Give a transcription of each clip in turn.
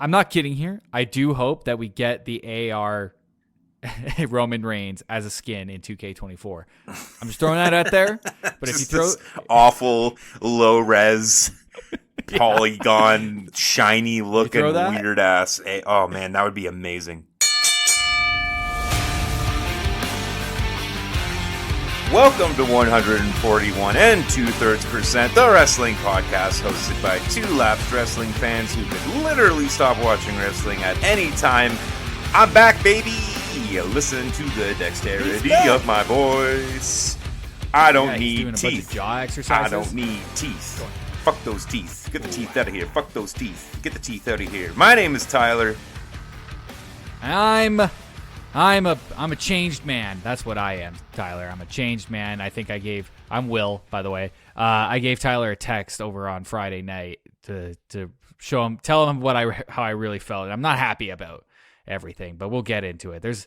I'm not kidding here. I do hope that we get the AR Roman Reigns as a skin in 2K24. I'm just throwing that out there. But if you throw awful low res polygon shiny looking weird ass, oh man, that would be amazing. Welcome to 141 2/3%, the wrestling podcast hosted by two lapsed wrestling fans who could literally stop watching wrestling at any time. I'm back, baby. Listen to the dexterity of my voice. I don't need teeth. Jaw exercises. I don't need teeth. Fuck those teeth. Get the teeth out of here. Fuck those teeth. Get the teeth out of here. My name is Tyler. I'm a changed man. That's what I am, Tyler. I'm a changed man. I'm Will, by the way. I gave Tyler a text over on Friday night to tell him how I really felt. And I'm not happy about everything, but we'll get into it.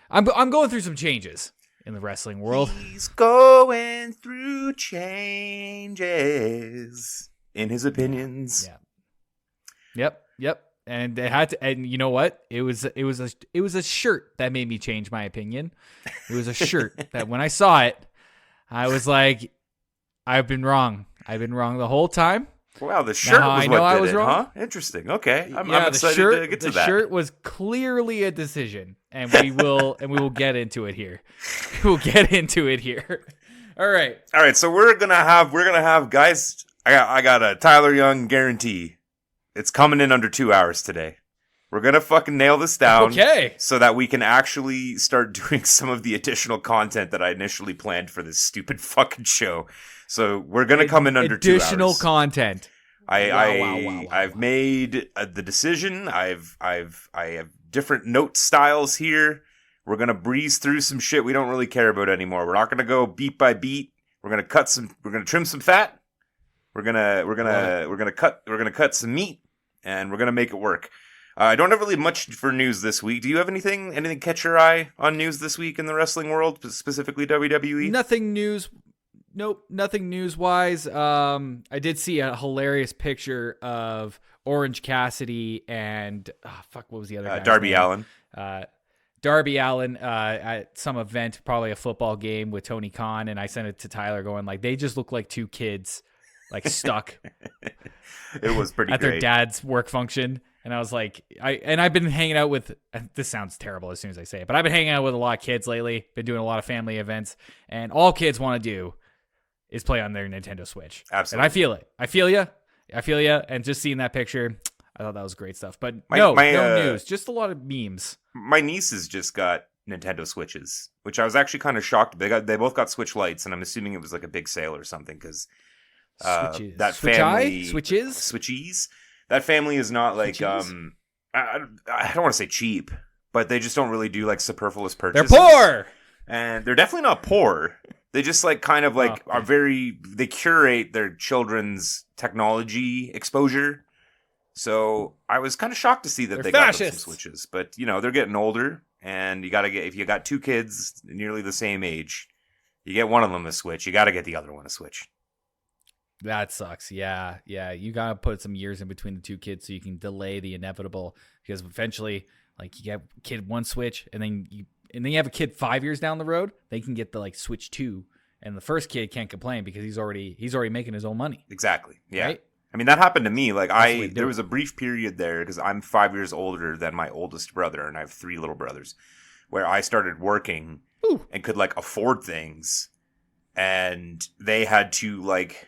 I'm going through some changes in the wrestling world. He's going through changes in his opinions. Yeah. Yep. And they had to, and you know what? It was a shirt that made me change my opinion. It was a shirt that when I saw it, I was like, I've been wrong. I've been wrong the whole time. Wow, the shirt was what did it, wrong. Huh? Interesting. Okay, I'm excited to get to that. The shirt was clearly a decision, and we will get into it here. We'll get into it here. All right. So we're gonna have guys. I got a Tyler Young guarantee. It's coming in under 2 hours today. We're going to fucking nail this down. Okay. So that we can actually start doing some of the additional content that I initially planned for this stupid fucking show. So we're going to come in under 2 hours. Additional content. Wow. I've made the decision. I have different note styles here. We're going to breeze through some shit we don't really care about anymore. We're not going to go beat by beat. We're going to trim some fat. We're gonna cut some meat, and we're gonna make it work. I don't have really much for news this week. Do you have anything catch your eye on news this week in the wrestling world, specifically WWE? Nothing news. Nope, nothing news-wise. I did see a hilarious picture of Orange Cassidy and what was the other guy? Darby Allin. Darby Allin at some event, probably a football game with Tony Khan, and I sent it to Tyler going like, they just look like two kids. Like stuck. It was pretty at great. Their dad's work function. And I was like, I've been hanging out with, this sounds terrible as soon as I say it, but I've been hanging out with a lot of kids lately, been doing a lot of family events, and all kids want to do is play on their Nintendo Switch. Absolutely. And I feel it. I feel you. And just seeing that picture, I thought that was great stuff. But no news, just a lot of memes. My nieces just got Nintendo Switches, which I was actually kind of shocked. They both got Switch Lites, and I'm assuming it was like a big sale or something, because that family Switchies. That family is not like I don't want to say cheap, but they just don't really do like superfluous purchases. They're poor, and they're definitely not poor. They just like kind of like are they curate their children's technology exposure. So I was kind of shocked to see that they got some Switches, but they're getting older, and if you got two kids nearly the same age, you get one of them a Switch, you got to get the other one a Switch. That sucks. Yeah. You gotta put some years in between the two kids so you can delay the inevitable. Because eventually, like, you get a kid one Switch, and then you have a kid 5 years down the road. They can get the like Switch 2, and the first kid can't complain because he's already making his own money. Exactly. Yeah. Right? I mean, that happened to me. Like there was a brief period there because I'm 5 years older than my oldest brother, and I have three little brothers, where I started working and could like afford things, and they had to like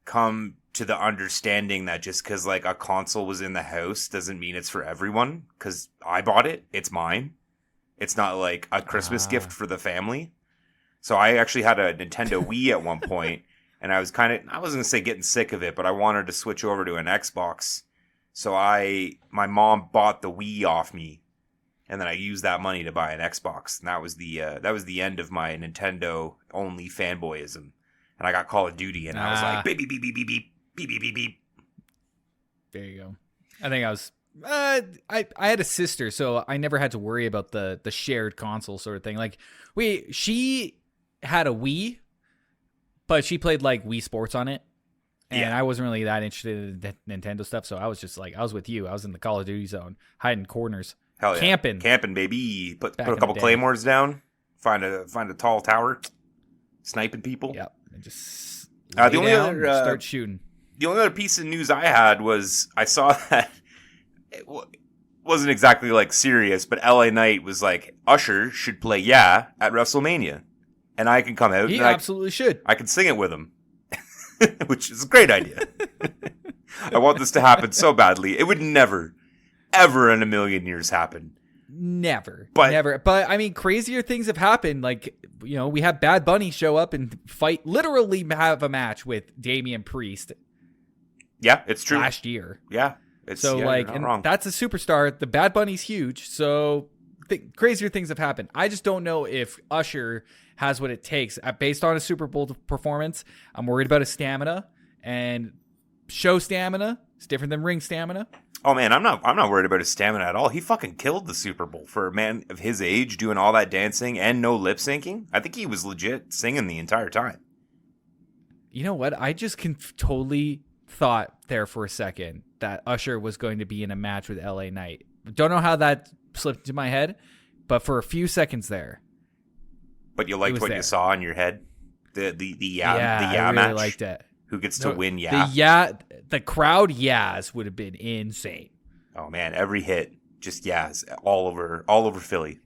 come to the understanding that just because like a console was in the house doesn't mean it's for everyone. Because I bought it, it's mine. It's not like a Christmas gift for the family. So I actually had a Nintendo Wii at one point, and I wasn't gonna say getting sick of it, but I wanted to switch over to an Xbox. So my mom bought the Wii off me, and then I used that money to buy an Xbox, and that was the end of my Nintendo only fanboyism. And I got Call of Duty, and I was like, beep, beep, beep, beep, beep, beep, beep, beep, beep, beep. There you go. I think I was... I had a sister, so I never had to worry about the shared console sort of thing. Like, she had a Wii, but she played, like, Wii Sports on it. And I wasn't really that interested in the Nintendo stuff, so I was just like, I was with you. I was in the Call of Duty zone, hiding corners, Hell yeah. Camping, baby. Put a couple claymores down. Find a tall tower. Sniping people. Yep. And just the only other start shooting. The only other piece of news I had was I saw that it wasn't exactly like serious, but LA Knight was like, Usher should play Yeah at WrestleMania. And I can come out. He absolutely should. I can sing it with him. Which is a great idea. I want this to happen so badly. It would never, ever in a million years happen. Never. But I mean, crazier things have happened. Like, you know, we had Bad Bunny show up and literally have a match with Damian Priest. Yeah, it's true. Last year. Yeah. And wrong. That's a superstar. The Bad Bunny's huge. So crazier things have happened. I just don't know if Usher has what it takes. Based on a Super Bowl performance, I'm worried about his stamina, and show stamina is different than ring stamina. Oh man, I'm not worried about his stamina at all. He fucking killed the Super Bowl for a man of his age, doing all that dancing and no lip syncing. I think he was legit singing the entire time. You know what? I just totally thought there for a second that Usher was going to be in a match with LA Knight. Don't know how that slipped into my head, but for a few seconds there. But you liked what you saw in your head? The I really match? Liked it. Who gets to win The crowd Yas would have been insane. Oh man, every hit just Yas all over Philly.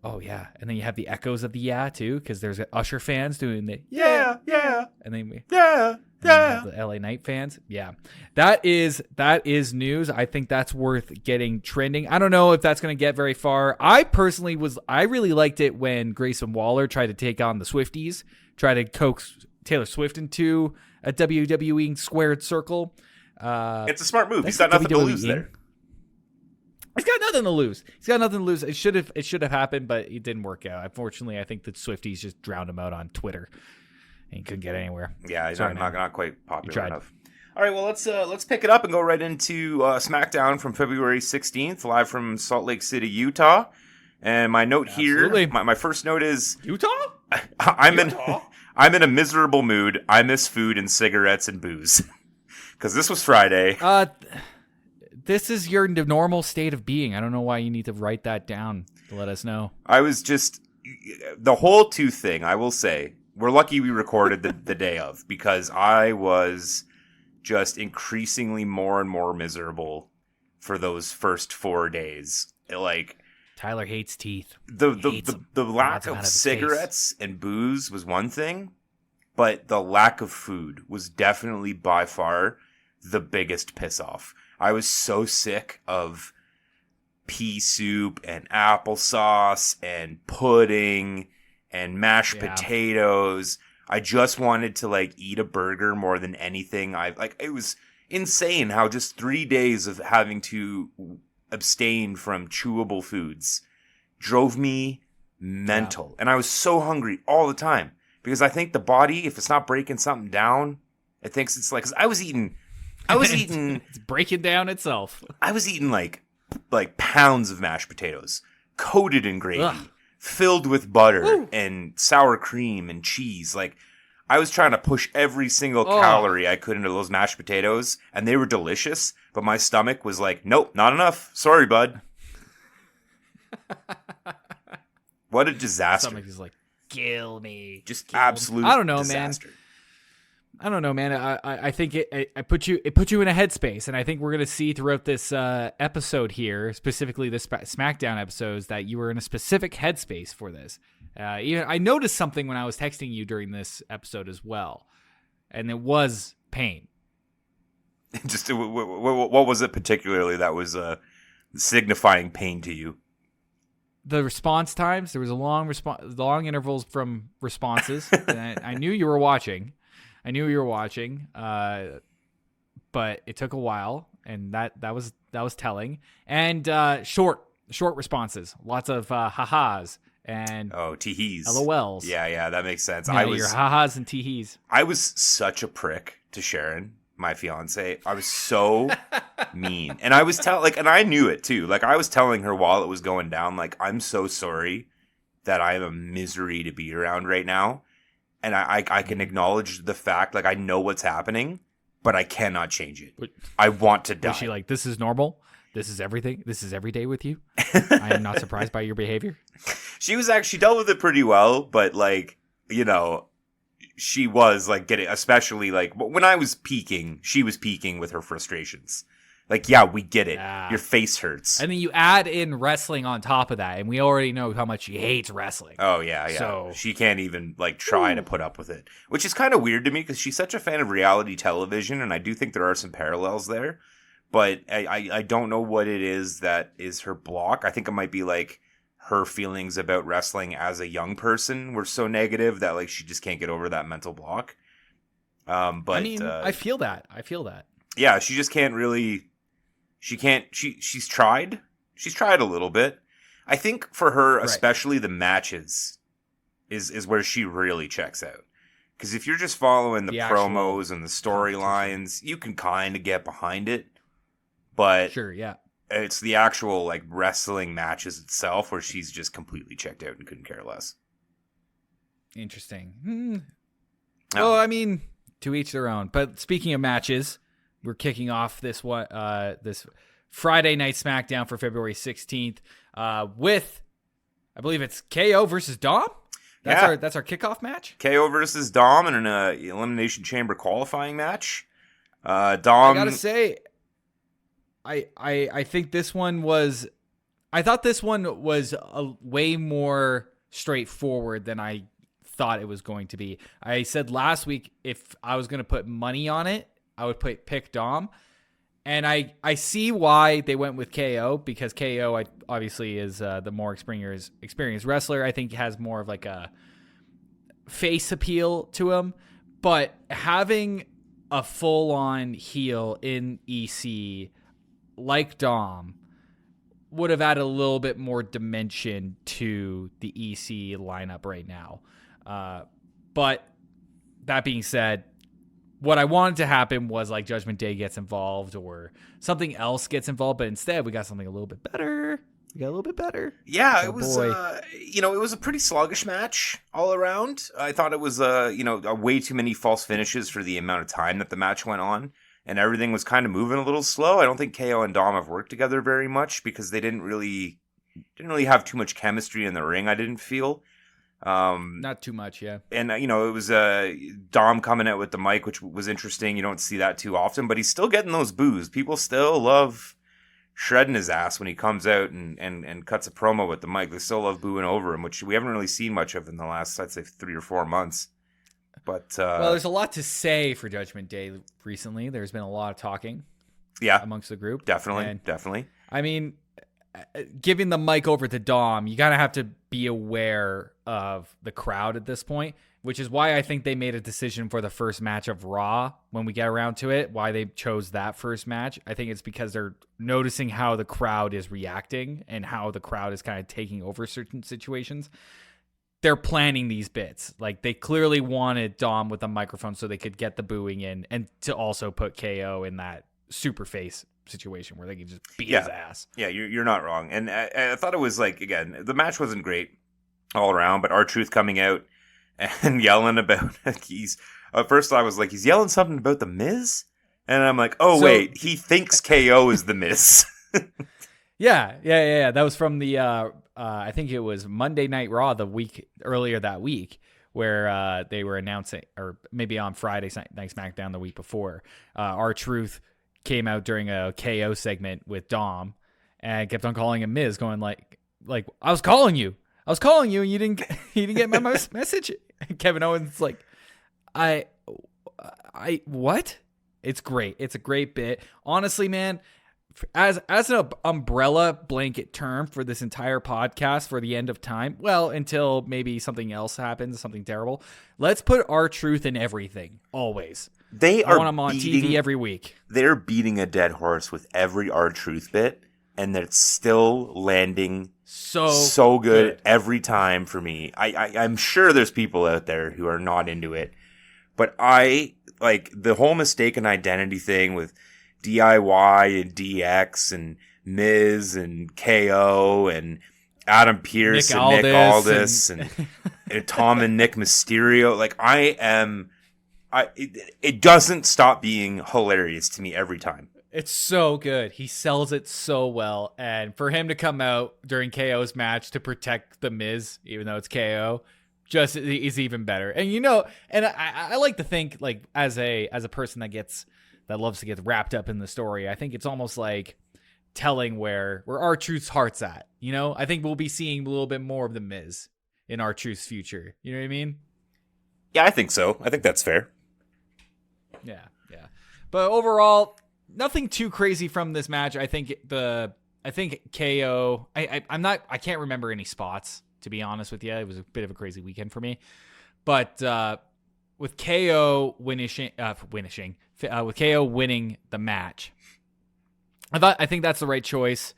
Oh yeah, and then you have the echoes of the yeah too, because there's Usher fans doing the yeah, and then the LA Knight fans. Yeah, that is news. I think that's worth getting trending. I don't know if that's going to get very far. I really liked it when Grayson Waller tried to take on the Swifties, try to coax Taylor Swift into a WWE squared circle. It's a smart move. He's got nothing to lose there. He's got nothing to lose. It should have happened, but it didn't work out. Unfortunately, I think the Swifties just drowned him out on Twitter, and he couldn't get anywhere. Yeah, he's not quite popular enough. All right, well let's pick it up and go right into Smackdown from February 16th, live from Salt Lake City, Utah. And my note here, my first note is Utah. I'm in a miserable mood. I miss food and cigarettes and booze because this was Friday. This is your normal state of being. I don't know why you need to write that down to let us know. I was just the whole tooth thing. I will say we're lucky we recorded the day of, because I was just increasingly more and more miserable for those first 4 days. Like, Tyler hates teeth. The lack of cigarettes and booze was one thing, but the lack of food was definitely by far the biggest piss off. I was so sick of pea soup and applesauce and pudding and mashed potatoes. I just wanted to eat a burger more than anything. It was insane how just 3 days of having to abstain from chewable foods drove me mental. Yeah. And I was so hungry all the time because I think the body, if it's not breaking something down, it thinks it's like, 'cause I was eating it's breaking down itself. I was eating like pounds of mashed potatoes coated in gravy, filled with butter and sour cream and cheese. Like, I was trying to push every single calorie I could into those mashed potatoes, and they were delicious, but my stomach was like, nope, not enough. Sorry, bud. What a disaster. Stomach is like, kill me. Just absolute I don't know, disaster. man. I don't know, man. I think it put you in a headspace, and I think we're gonna see throughout this episode here, specifically this Smackdown episodes, that you were in a specific headspace for this. Even I noticed something when I was texting you during this episode as well, and it was pain. Just what was it particularly that was signifying pain to you? The response times. There was a long intervals from responses. And I knew you were watching. But it took a while, and that was telling. And short responses, lots of ha-has and teehees, LOLs. Yeah, that makes sense. Yeah, your ha-has and teehees. I was such a prick to Sharon, my fiance. I was so mean, and I was and I knew it too. Like, I was telling her while it was going down, like, I'm so sorry that I am a misery to be around right now. and I can acknowledge the fact, like, I know what's happening, but I cannot change it. I want to die. Was she like, this is normal? This is everything? This is every day with you? I am not surprised by your behavior? She dealt with it pretty well, but, like, you know, she was, like, getting, especially, like, when I was peaking, she was peaking with her frustrations. Like, yeah, we get it. Yeah. Your face hurts. And then you add in wrestling on top of that, and we already know how much she hates wrestling. Oh, yeah. So she can't even, like, try to put up with it. Which is kind of weird to me, because she's such a fan of reality television, and I do think there are some parallels there. But I don't know what it is that is her block. I think it might be, like, her feelings about wrestling as a young person were so negative that, like, she just can't get over that mental block. But I mean, I feel that. Yeah, she just can't really... She's tried. She's tried a little bit. I think for her, especially the matches, is where she really checks out. Because if you're just following the promos and the storylines, you can kind of get behind it. But sure, yeah, it's the actual, like, wrestling matches itself where she's just completely checked out and couldn't care less. Interesting. Well, I mean, to each their own. But speaking of matches, we're kicking off this Friday night SmackDown for February 16th with, I believe it's KO versus Dom. That's our kickoff match. KO versus Dom in an Elimination Chamber qualifying match. Dom. I gotta say, I think this one was. I thought this one was a way more straightforward than I thought it was going to be. I said last week if I was going to put money on it, I would pick Dom. And I see why they went with KO, because KO obviously is the more experienced wrestler. I think has more of like a face appeal to him. But having a full-on heel in EC like Dom would have added a little bit more dimension to the EC lineup right now. But that being said, what I wanted to happen was like Judgment Day gets involved or something else gets involved, but instead we got something a little bit better. Yeah, it was, it was a pretty sluggish match all around. I thought it was, a way too many false finishes for the amount of time that the match went on, and everything was kind of moving a little slow. I don't think KO and Dom have worked together very much because they didn't really have too much chemistry in the ring, I didn't feel. Not too much, yeah. And, it was Dom coming out with the mic, which was interesting. You don't see that too often, but he's still getting those boos. People still love shredding his ass when he comes out and cuts a promo with the mic. They still love booing over him, which we haven't really seen much of in the last, I'd say, 3 or 4 months. But well, there's a lot to say for Judgment Day recently. There's been a lot of talking amongst the group. Definitely. I mean, giving the mic over to Dom, you gotta have to be aware of the crowd at this point, which is why I think they made a decision for the first match of Raw when we get around to it, why they chose that first match. I think it's because they're noticing how the crowd is reacting and how the crowd is kind of taking over certain situations. They're planning these bits. Like, they clearly wanted Dom with a microphone so they could get the booing in and to also put KO in that super face situation where they can just beat his ass. Yeah, you're not wrong. And I thought it was, like, again, the match wasn't great all around, but R-Truth coming out and yelling about first I was like, he's yelling something about the Miz? And I'm like, wait, he thinks KO is the Miz. Yeah. That was from the I think it was Monday Night Raw the week earlier that week, where they were announcing, or maybe on Friday Night SmackDown the week before, R-Truth came out during a KO segment with Dom and kept on calling him Miz, going like I was calling you and you didn't get my message. And Kevin Owens like, I what? It's great. It's a great bit. Honestly, man, as an umbrella blanket term for this entire podcast for the end of time, well, until maybe something else happens, something terrible, let's put R-Truth in everything, always. I want them on TV every week. They're beating a dead horse with every R-Truth bit, and it's still landing so good every time for me. I'm sure there's people out there who are not into it, but I like the whole mistaken identity thing with DIY and DX and Miz and KO and Adam Pearce Nick and Nick Aldis Aldis and Tom and Nick Mysterio. Like it doesn't stop being hilarious to me every time. It's so good. He sells it so well. And for him to come out during KO's match to protect The Miz, even though it's KO, just is even better. And and I like to think, like, as a person that loves to get wrapped up in the story, I think it's almost like telling where R-Truth's heart's at. I think we'll be seeing a little bit more of The Miz in R-Truth's future. You know what I mean? Yeah, I think so. I think that's fair. Yeah. But overall, nothing too crazy from this match. I think KO. I can't remember any spots, to be honest with you. It was a bit of a crazy weekend for me. But with KO winning the match, I think that's the right choice.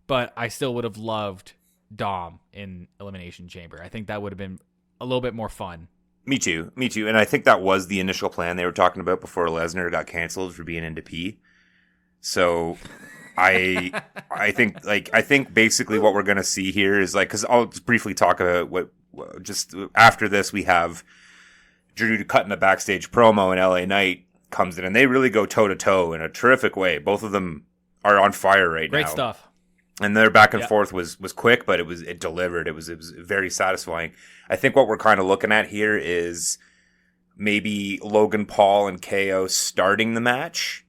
But I still would have loved Dom in Elimination Chamber. I think that would have been a little bit more fun. Me too. And I think that was the initial plan they were talking about before Lesnar got canceled for being into P. So I think basically what we're going to see here is, like, because I'll just briefly talk about what just after this we have Drew cutting a backstage promo, and LA Knight comes in and they really go toe to toe in a terrific way. Both of them are on fire right now. Great stuff. And their back and forth was quick, but it delivered. It was very satisfying. I think what we're kind of looking at here is maybe Logan Paul and KO starting the match,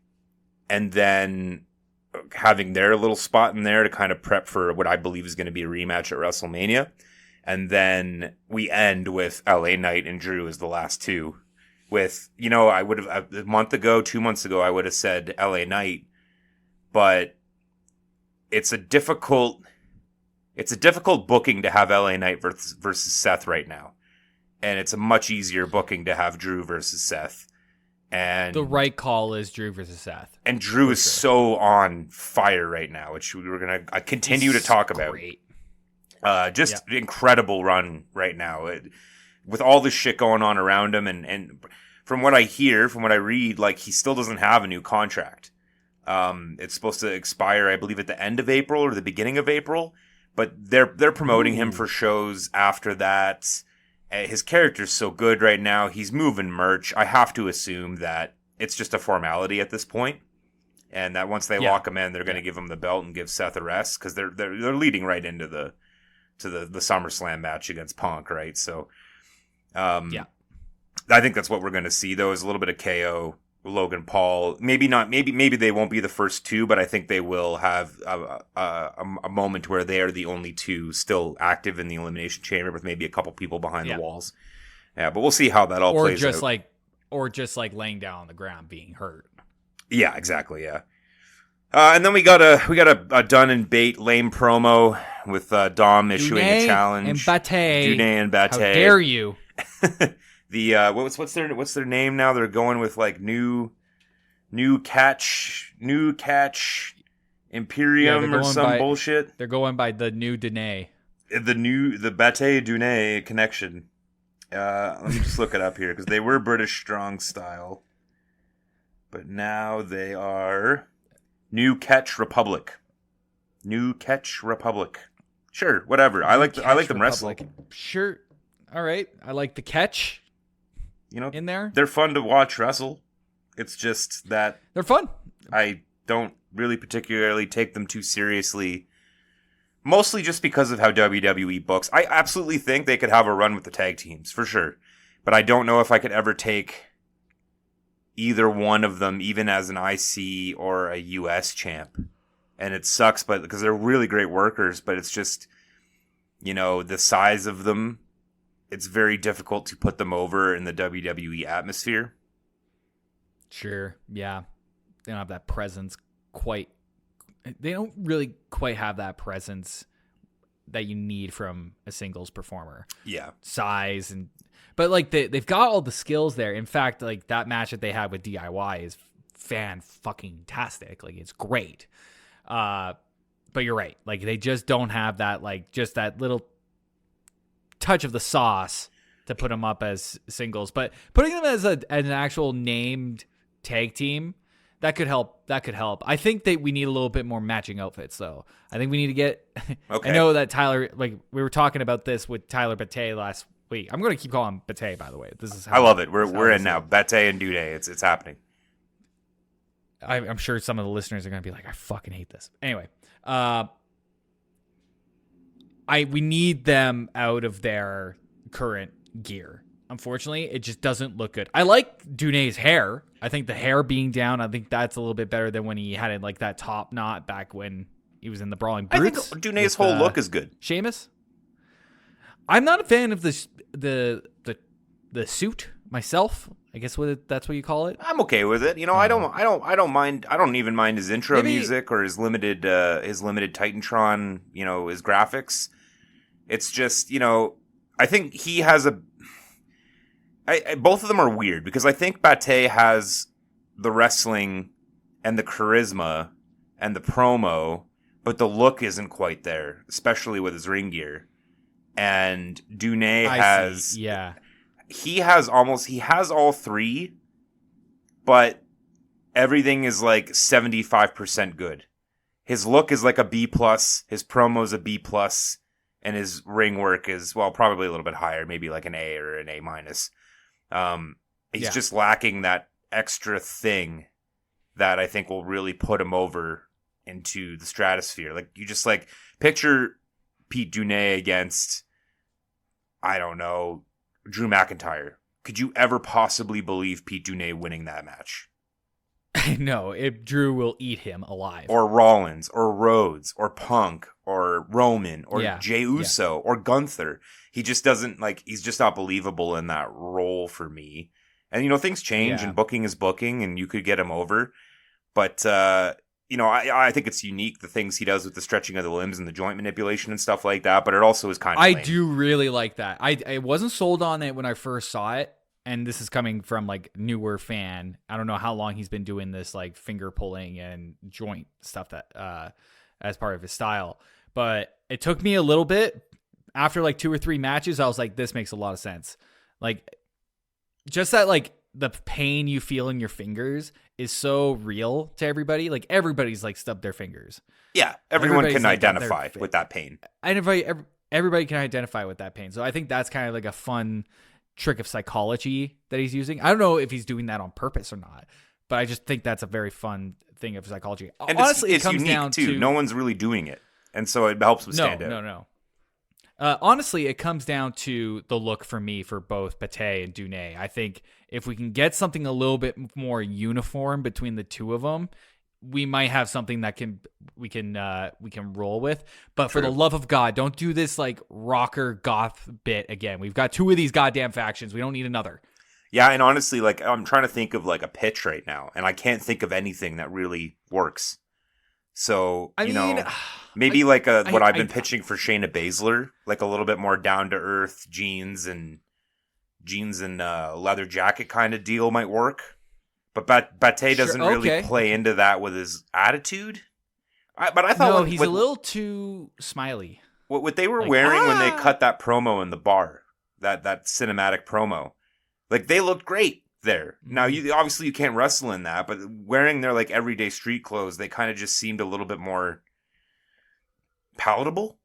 and then having their little spot in there to kind of prep for what I believe is going to be a rematch at WrestleMania. And then we end with LA Knight and Drew as the last two. With, I would have, 2 months ago, I would have said LA Knight, but it's a difficult booking to have LA Knight versus Seth right now. And it's a much easier booking to have Drew versus Seth. And the right call is Drew versus Seth. And Drew is so on fire right now, which we're going to continue to talk about. Incredible run right now. With all this shit going on around him. And from what I hear, from what I read, like, he still doesn't have a new contract. It's supposed to expire, I believe, at the end of April or the beginning of April. But they're promoting him for shows after that. His character's so good right now. He's moving merch. I have to assume that it's just a formality at this point, and that once they lock him in, they're going to give him the belt and give Seth a rest, because they're leading right into the SummerSlam match against Punk, right? So, I think that's what we're going to see, though, is a little bit of KO, Logan Paul. Maybe not. Maybe they won't be the first two, but I think they will have a moment where they are the only two still active in the Elimination Chamber, with maybe a couple people behind the walls. Yeah, but we'll see how that all plays out. Or just laying down on the ground being hurt. Yeah, exactly. Yeah. And then we got a Dunn and Bate lame promo with Dom issuing a challenge. Dune and Bate. How dare you? The what's their name now? They're going with, like, new catch Imperium or some bullshit. They're going by the new Danae. The Bate Dune connection. Let me just look it up here, because they were British Strong Style, but now they are New Catch Republic. New Catch Republic. Sure, whatever. I like them wrestling. Sure. All right. I like the catch. In there, they're fun to watch wrestle. It's just that they're fun. I don't really particularly take them too seriously, mostly just because of how WWE books. I absolutely think they could have a run with the tag teams, for sure, but I don't know if I could ever take either one of them, even as an IC or a US champ. And it sucks, but because they're really great workers, but it's just, the size of them. It's very difficult to put them over in the WWE atmosphere. Sure, yeah. They don't have that presence quite. They don't really quite have that presence that you need from a singles performer. Yeah. Size but, like, they've got all the skills there. In fact, like, that match that they had with DIY is fan-fucking-tastic. Like, it's great. But you're right. Like, they just don't have that, like, just that little touch of the sauce to put them up as singles. But putting them as an actual named tag team That could help. I think that we need a little bit more matching outfits, though. I think we need to get. Okay. I know that Tyler, like we were talking about this with Tyler Bate last week. I'm going to keep calling him Bate, by the way. This is. I love it. We're in now. Bate and Dude, it's happening. I'm sure some of the listeners are going to be like, I fucking hate this. Anyway, we need them out of their current gear. Unfortunately, it just doesn't look good. I like Dune's hair. I think the hair being down, I think that's a little bit better than when he had it like that top knot back when he was in the Brawling Brutes. I think Dune's whole look is good. Sheamus. I'm not a fan of the suit myself. I guess that's what you call it. I'm okay with it. You know, I don't mind. I don't even mind his intro music or his limited Titantron. You know, his graphics. It's just, you know, I think he has both of them are weird because I think Bate has the wrestling and the charisma and the promo, but the look isn't quite there, especially with his ring gear. And Dune has, he has all three, but everything is like 75% good. His look is like a B+, his promo's a B+, and his ring work is, well, probably a little bit higher, maybe like an A or an A-. He's just lacking that extra thing that I think will really put him over into the stratosphere. Like, you just like picture Pete Dune against, I don't know, Drew McIntyre. Could you ever possibly believe Pete Dune winning that match? No, Drew will eat him alive. Or Rollins, or Rhodes, or Punk, or Roman, or Jey Uso, or Gunther. He just doesn't, like, he's just not believable in that role for me. And, you know, things change, and booking is booking, and you could get him over. But, you know, I think it's unique, the things he does with the stretching of the limbs and the joint manipulation and stuff like that, but it also is kind of lame. I do really like that. I wasn't sold on it when I first saw it, and this is coming from, like, newer fan. I don't know how long he's been doing this, like, finger pulling and joint stuff that as part of his style. But it took me a little bit. After, like, 2 or 3 matches, I was like, this makes a lot of sense. Like, just that, like, the pain you feel in your fingers is so real to everybody. Like, everybody's, like, stubbed their fingers. Yeah, everyone can identify with that pain. Everybody can identify with that pain. So I think that's kind of like a fun trick of psychology that he's using. I don't know if he's doing that on purpose or not, but I just think that's a very fun thing of psychology. And honestly, it's it comes unique down too. to... No one's really doing it. And so it helps him stand out. No. Honestly, it comes down to the look for me for both Bate and Dune. I think if we can get something a little bit more uniform between the two of them, we might have something that we can roll with. But for the love of God, don't do this like rocker goth bit again. We've got 2 of these goddamn factions. We don't need another. Yeah, and honestly, like, I'm trying to think of like a pitch right now, and I can't think of anything that really works. So, I mean, maybe what I've been pitching for Shayna Baszler, like a little bit more down to earth jeans and leather jacket kind of deal might work. But Bate doesn't really play into that with his attitude. But I thought he's a little too smiley. What they were wearing when they cut that promo in the bar, that cinematic promo, like they looked great there. Now, you can't wrestle in that, but wearing their like everyday street clothes, they kind of just seemed a little bit more palatable.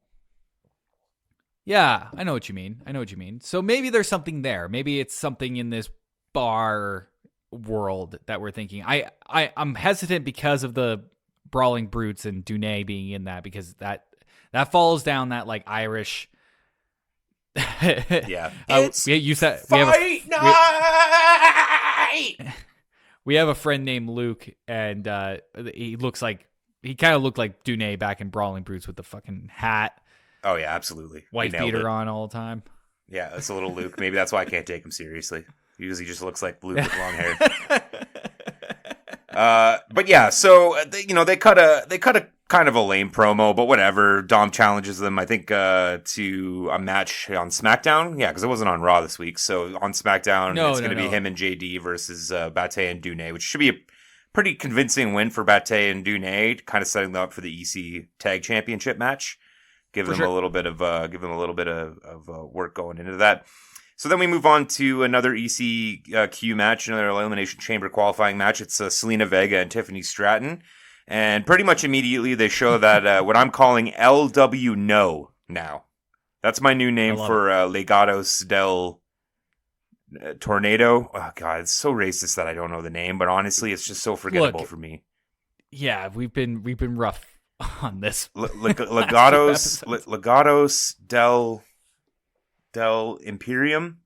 Yeah, I know what you mean. So maybe there's something there. Maybe it's something in this bar world that we're thinking. I'm hesitant because of the Brawling Brutes and Dune being in that, because that falls down that like Irish. Yeah. You said fight night. We have a friend named Luke, and he kind of looked like Dune back in Brawling Brutes with the fucking hat. Oh yeah, absolutely. White beater on all the time. Yeah, that's a little Luke. Maybe that's why I can't take him seriously. Because he just looks like Luke with long hair. But yeah, so they cut a kind of a lame promo, but whatever. Dom challenges them, I think, to a match on Smackdown. Yeah, because it wasn't on Raw this week. So on Smackdown, it's going to be him and JD versus Bate and Dune, which should be a pretty convincing win for Bate and Dune, kind of setting them up for the EC Tag Championship match. Give them a little bit of work going into that. So then we move on to another ECQ match, another Elimination Chamber qualifying match. It's Selena Vega and Tiffany Stratton. And pretty much immediately they show that what I'm calling LW No now. That's my new name for Legados del Tornado. Oh, God, it's so racist that I don't know the name. But honestly, it's just so forgettable for me. Yeah, we've been rough on this. Legados del Imperium.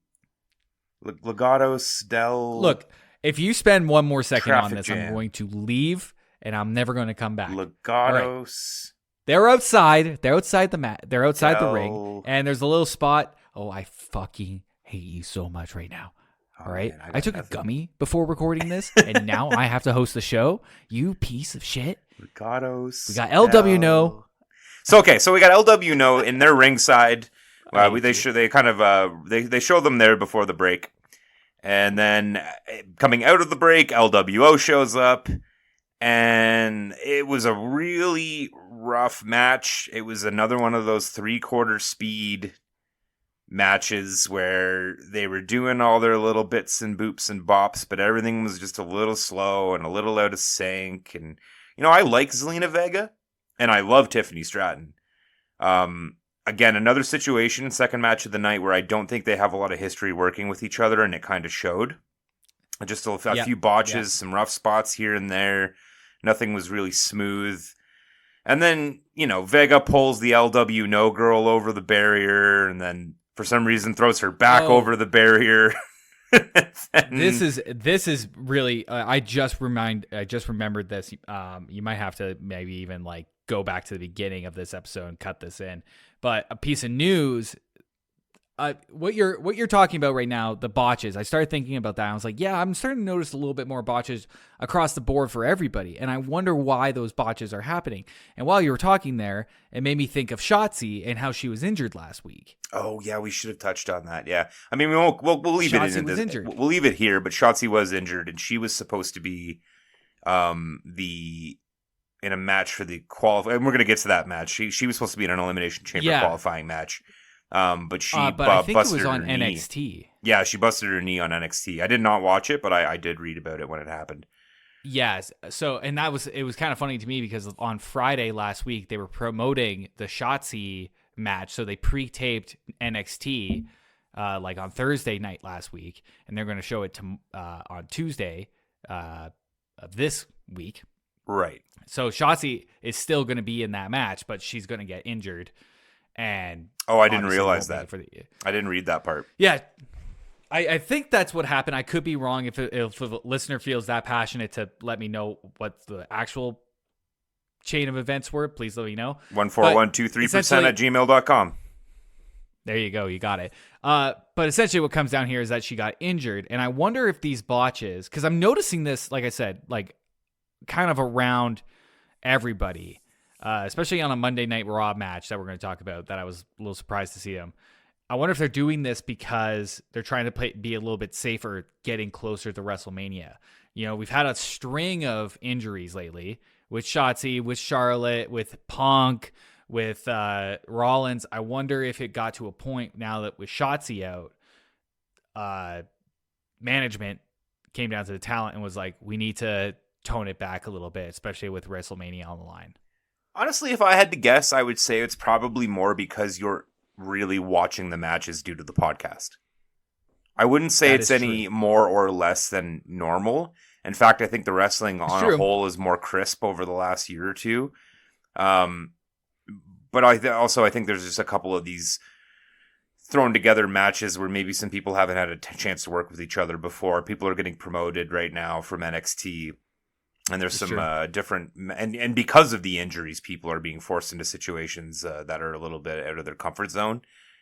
Legados del. Look, if you spend one more second on this, Jam. I'm going to leave and I'm never going to come back. Legados. Right. They're outside. They're outside the mat. They're outside the ring, and there's a little spot. Oh, I fucking hate you so much right now. All right, man, I took a gummy before recording this, and now I have to host the show. You piece of shit. Legados. We got LW No. So we got LW No in their ringside. They show them there before the break, and then coming out of the break, LWO shows up, and it was a really rough match. It was another one of those 3/4 speed matches where they were doing all their little bits and boops and bops, but everything was just a little slow and a little out of sync. And I like Zelina Vega, and I love Tiffany Stratton. Again, another situation, second match of the night, where I don't think they have a lot of history working with each other, and it kind of showed. Just a few botches, some rough spots here and there. Nothing was really smooth. And then, Vega pulls the LW No girl over the barrier, and then for some reason throws her back over the barrier. This is really. I just remembered this. You might have to maybe even go back to the beginning of this episode and cut this in. But a piece of news. What you're talking about right now, the botches. I started thinking about that. I was like, yeah, I'm starting to notice a little bit more botches across the board for everybody, and I wonder why those botches are happening. And while you were talking there, it made me think of Shotzi and how she was injured last week. Oh yeah, we should have touched on that. Yeah, I mean we'll leave Shotzi it was injured. We'll leave it here, but Shotzi was injured, and she was supposed to be in a match for the qualify. And we're gonna get to that match. She was supposed to be in an Elimination Chamber qualifying match. But she but I think busted it was on her knee. NXT. Yeah, she busted her knee on NXT. I did not watch it, but I did read about it when it happened. Yes. So, and it was kind of funny to me because on Friday last week, they were promoting the Shotzi match. So they pre-taped NXT, on Thursday night last week, and they're going to show it on Tuesday, of this week. Right. So Shotzi is still going to be in that match, but she's going to get injured. And I didn't realize that. I didn't read that part. Yeah, I think that's what happened. I could be wrong. If a listener feels that passionate to let me know what the actual chain of events were, please let me know. 14123% at gmail.com. There you go. You got it. But essentially what comes down here is that she got injured. And I wonder if these botches, because I'm noticing this, like I said, kind of around everybody. Especially on a Monday Night Raw match that we're going to talk about, that I was a little surprised to see them. I wonder if they're doing this because they're trying to be a little bit safer getting closer to WrestleMania. We've had a string of injuries lately with Shotzi, with Charlotte, with Punk, with Rollins. I wonder if it got to a point now that with Shotzi out, management came down to the talent and was like, we need to tone it back a little bit, especially with WrestleMania on the line. Honestly, if I had to guess, I would say it's probably more because you're really watching the matches due to the podcast. I wouldn't say it's any more or less than normal. In fact, I think the wrestling on a whole is more crisp over the last year or two. But I think there's just a couple of these thrown together matches where maybe some people haven't had a chance to work with each other before. People are getting promoted right now from NXT. And there's some different, and because of the injuries, people are being forced into situations that are a little bit out of their comfort zone.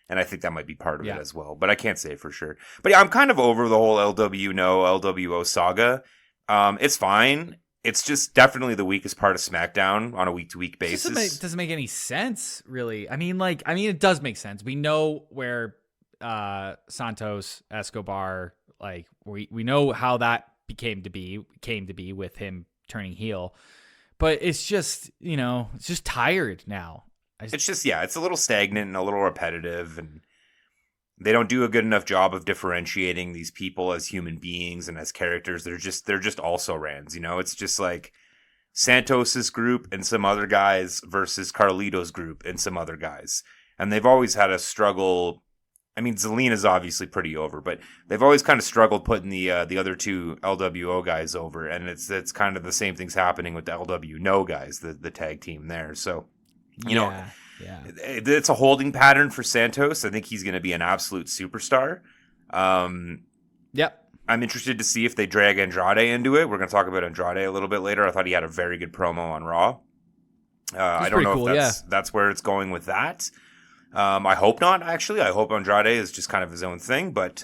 And I think that might be part of it as well. But I can't say for sure. But yeah, I'm kind of over the whole LWO saga. It's fine. It's just definitely the weakest part of Smackdown on a week-to-week basis. It doesn't make any sense, really. I mean, it does make sense. We know where Santos Escobar, we know how that came to be with him turning heel, but it's just it's just tired now. It's just it's a little stagnant and a little repetitive, and They don't do a good enough job of differentiating these people as human beings and as characters. They're just also Rans, you know? It's just like Santos's group and some other guys versus Carlito's group and some other guys. And they've always had a struggle. I mean, Zelina's obviously pretty over, but they've always kind of struggled putting the other two LWO guys over. And it's kind of the same thing's happening with the LW No guys, the tag team there. So, you know, it's a holding pattern for Santos. I think he's going to be an absolute superstar. Yep. I'm interested to see if they drag Andrade into it. We're going to talk about Andrade a little bit later. I thought he had a very good promo on Raw. I don't know if that's where it's going with that. I hope not, actually. I hope Andrade is just kind of his own thing. But,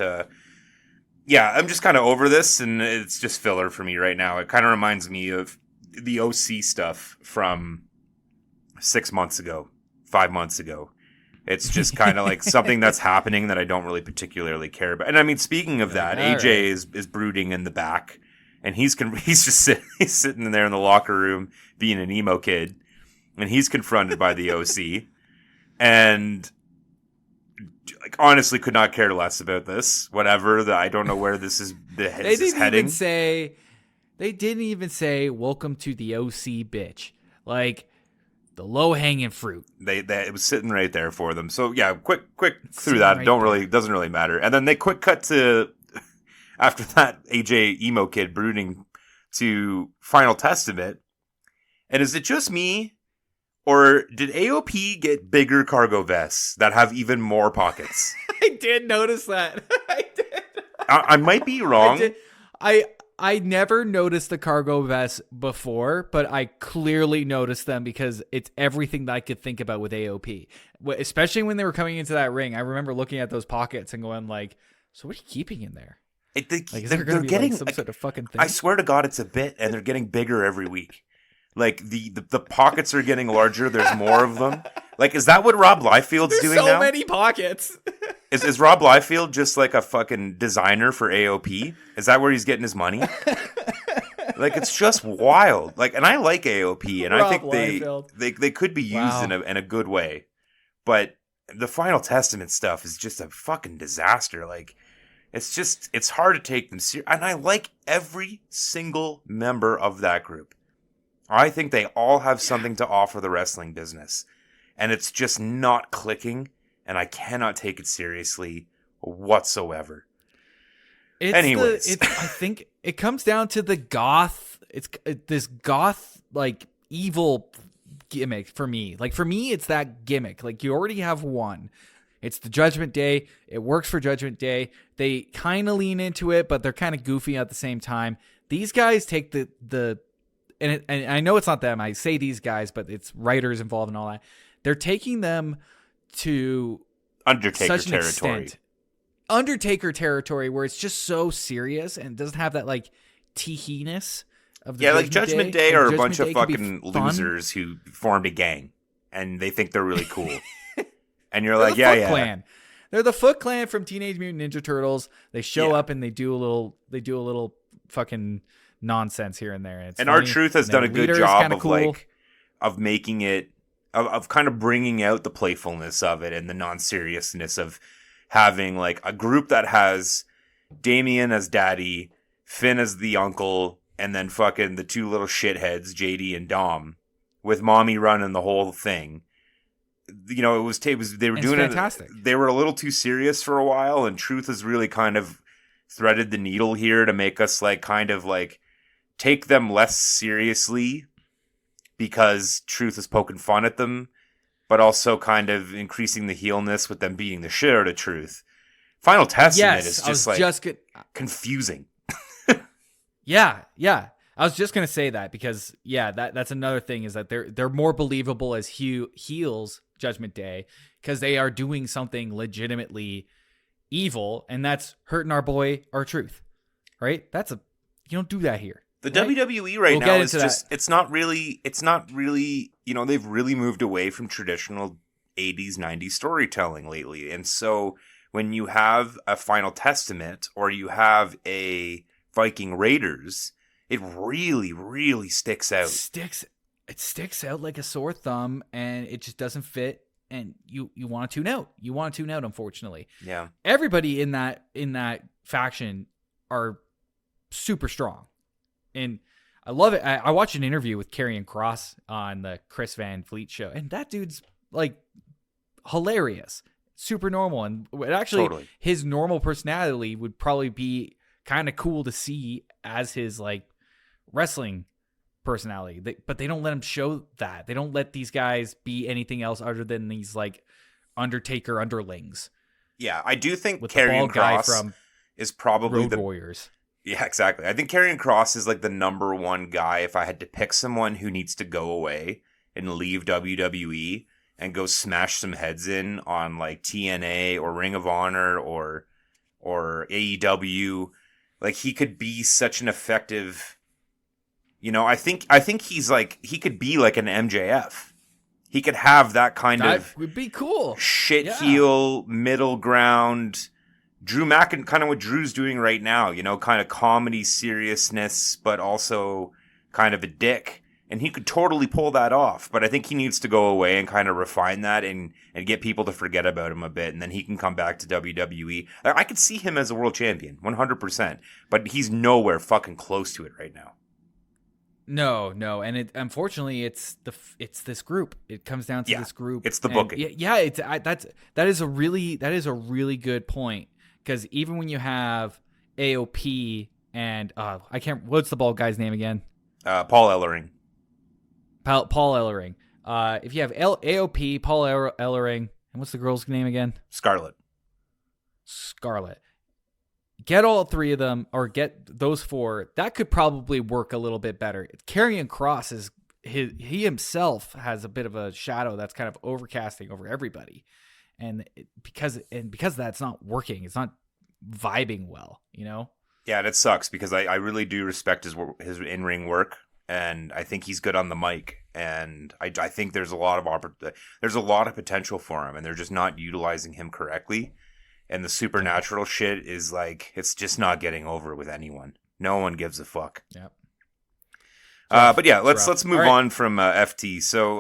yeah, I'm just kind of over this, and it's just filler for me right now. It kind of reminds me of the OC stuff from 6 months ago, 5 months ago. It's just kind of like something that's happening that I don't really particularly care about. And I mean, speaking of that, AJ is brooding in the back, and he's just sitting there in the locker room being an emo kid, and he's confronted by the OC, and like honestly could not care less about this. Whatever, I don't know where this is heading. They didn't even say welcome to the OC, bitch. Like. The low-hanging fruit. It was sitting right there for them. So yeah, quick through that. Doesn't really matter. And then they quick cut to after that AJ emo kid brooding to Final Testament. And is it just me, or did AOP get bigger cargo vests that have even more pockets? I did notice that. I did. I might be wrong. I never noticed the cargo vests before, but I clearly noticed them because it's everything that I could think about with AOP. Especially when they were coming into that ring. I remember looking at those pockets and going like, so what are you keeping in there? They're getting some sort of fucking thing? I swear to God, it's a bit, and they're getting bigger every week. Like the pockets are getting larger. There's more of them. Like, is that what Rob Liefeld's doing now? So many pockets. Is Rob Liefeld just like a fucking designer for AOP? Is that where he's getting his money? Like, it's just wild. Like, and I like AOP, and I think they could be used in a good way. But the Final Testament stuff is just a fucking disaster. Like, it's hard to take them serious. And I like every single member of that group. I think they all have something to offer the wrestling business. And it's just not clicking, and I cannot take it seriously whatsoever. Anyways. I think it comes down to the goth. It's this goth, like, evil gimmick for me. Like, for me, it's that gimmick. Like, you already have one. It's the Judgment Day. It works for Judgment Day. They kind of lean into it, but they're kind of goofy at the same time. These guys take and I know it's not them. I say these guys, but it's writers involved and all that. They're taking them to Undertaker territory. Extent. Undertaker territory where it's just so serious and doesn't have that like tee-ness of the Judgment Day are a bunch of fucking losers who formed a gang and they think they're really cool. And you're like, yeah. Clan. They're the Foot Clan from Teenage Mutant Ninja Turtles. They show up and they do a little fucking nonsense here and there. And funny. R-Truth has done a good job of cool. of making it, of kind of bringing out the playfulness of it and the non-seriousness of having like a group that has Damien as daddy, Finn as the uncle, and then fucking the two little shitheads, JD and Dom, with mommy running the whole thing. You know, they were doing fantastic. They were a little too serious for a while, and Truth has really kind of threaded the needle here to make us like kind of like take them less seriously because Truth is poking fun at them, but also kind of increasing the heelness with them beating the shit out of Truth. Final Testament is just confusing. Yeah. I was just gonna say that because that's another thing is that they're more believable as heels Judgment Day because they are doing something legitimately evil, and that's hurting our boy R-Truth, right? You don't do that here. The right? WWE now is just it's not really you know, they've really moved away from traditional 80s 90s storytelling lately, and so when you have a Final Testament or you have a Viking Raiders, it really, really sticks out. It sticks out like a sore thumb, and it just doesn't fit and you want to tune out. You want to tune out, unfortunately. Yeah. Everybody in that faction are super strong. And I love it. I watched an interview with Karrion Kross on the Chris Van Fleet show, and that dude's like hilarious, super normal. And actually, his normal personality would probably be kind of cool to see as his like wrestling personality. But they don't let him show that. They don't let these guys be anything else other than these like Undertaker underlings. Yeah, I do think Karrion Kross from is probably Road Warriors. Yeah, exactly. I think Karrion Kross is like the number one guy if I had to pick someone who needs to go away and leave WWE and go smash some heads in on like TNA or Ring of Honor or AEW. Like he could be such an effective, I think he's like, he could be like an MJF. He could have that kind of would be cool heel middle ground. Drew Mackin, kind of what Drew's doing right now, kind of comedy seriousness, but also kind of a dick. And he could totally pull that off. But I think he needs to go away and kind of refine that and get people to forget about him a bit. And then he can come back to WWE. I could see him as a world champion, 100%. But he's nowhere fucking close to it right now. No. And unfortunately, it's this group. It comes down to this group. It's the booking. That is a really good point. Because even when you have AOP and what's the bald guy's name again? Paul Ellering. Paul Ellering. If you have AOP, Paul Ellering, and what's the girl's name again? Scarlett. Get all three of them, or get those four. That could probably work a little bit better. Karrion Kross is he himself has a bit of a shadow that's kind of overcasting over everybody. And because that's not working, it's not vibing well, Yeah, and it sucks because I really do respect his in-ring work, and I think he's good on the mic, and I think there's a lot of potential for him, and they're just not utilizing him correctly. And the supernatural shit is like, it's just not getting over with anyone. No one gives a fuck. Yep. But yeah, let's move on from FT. So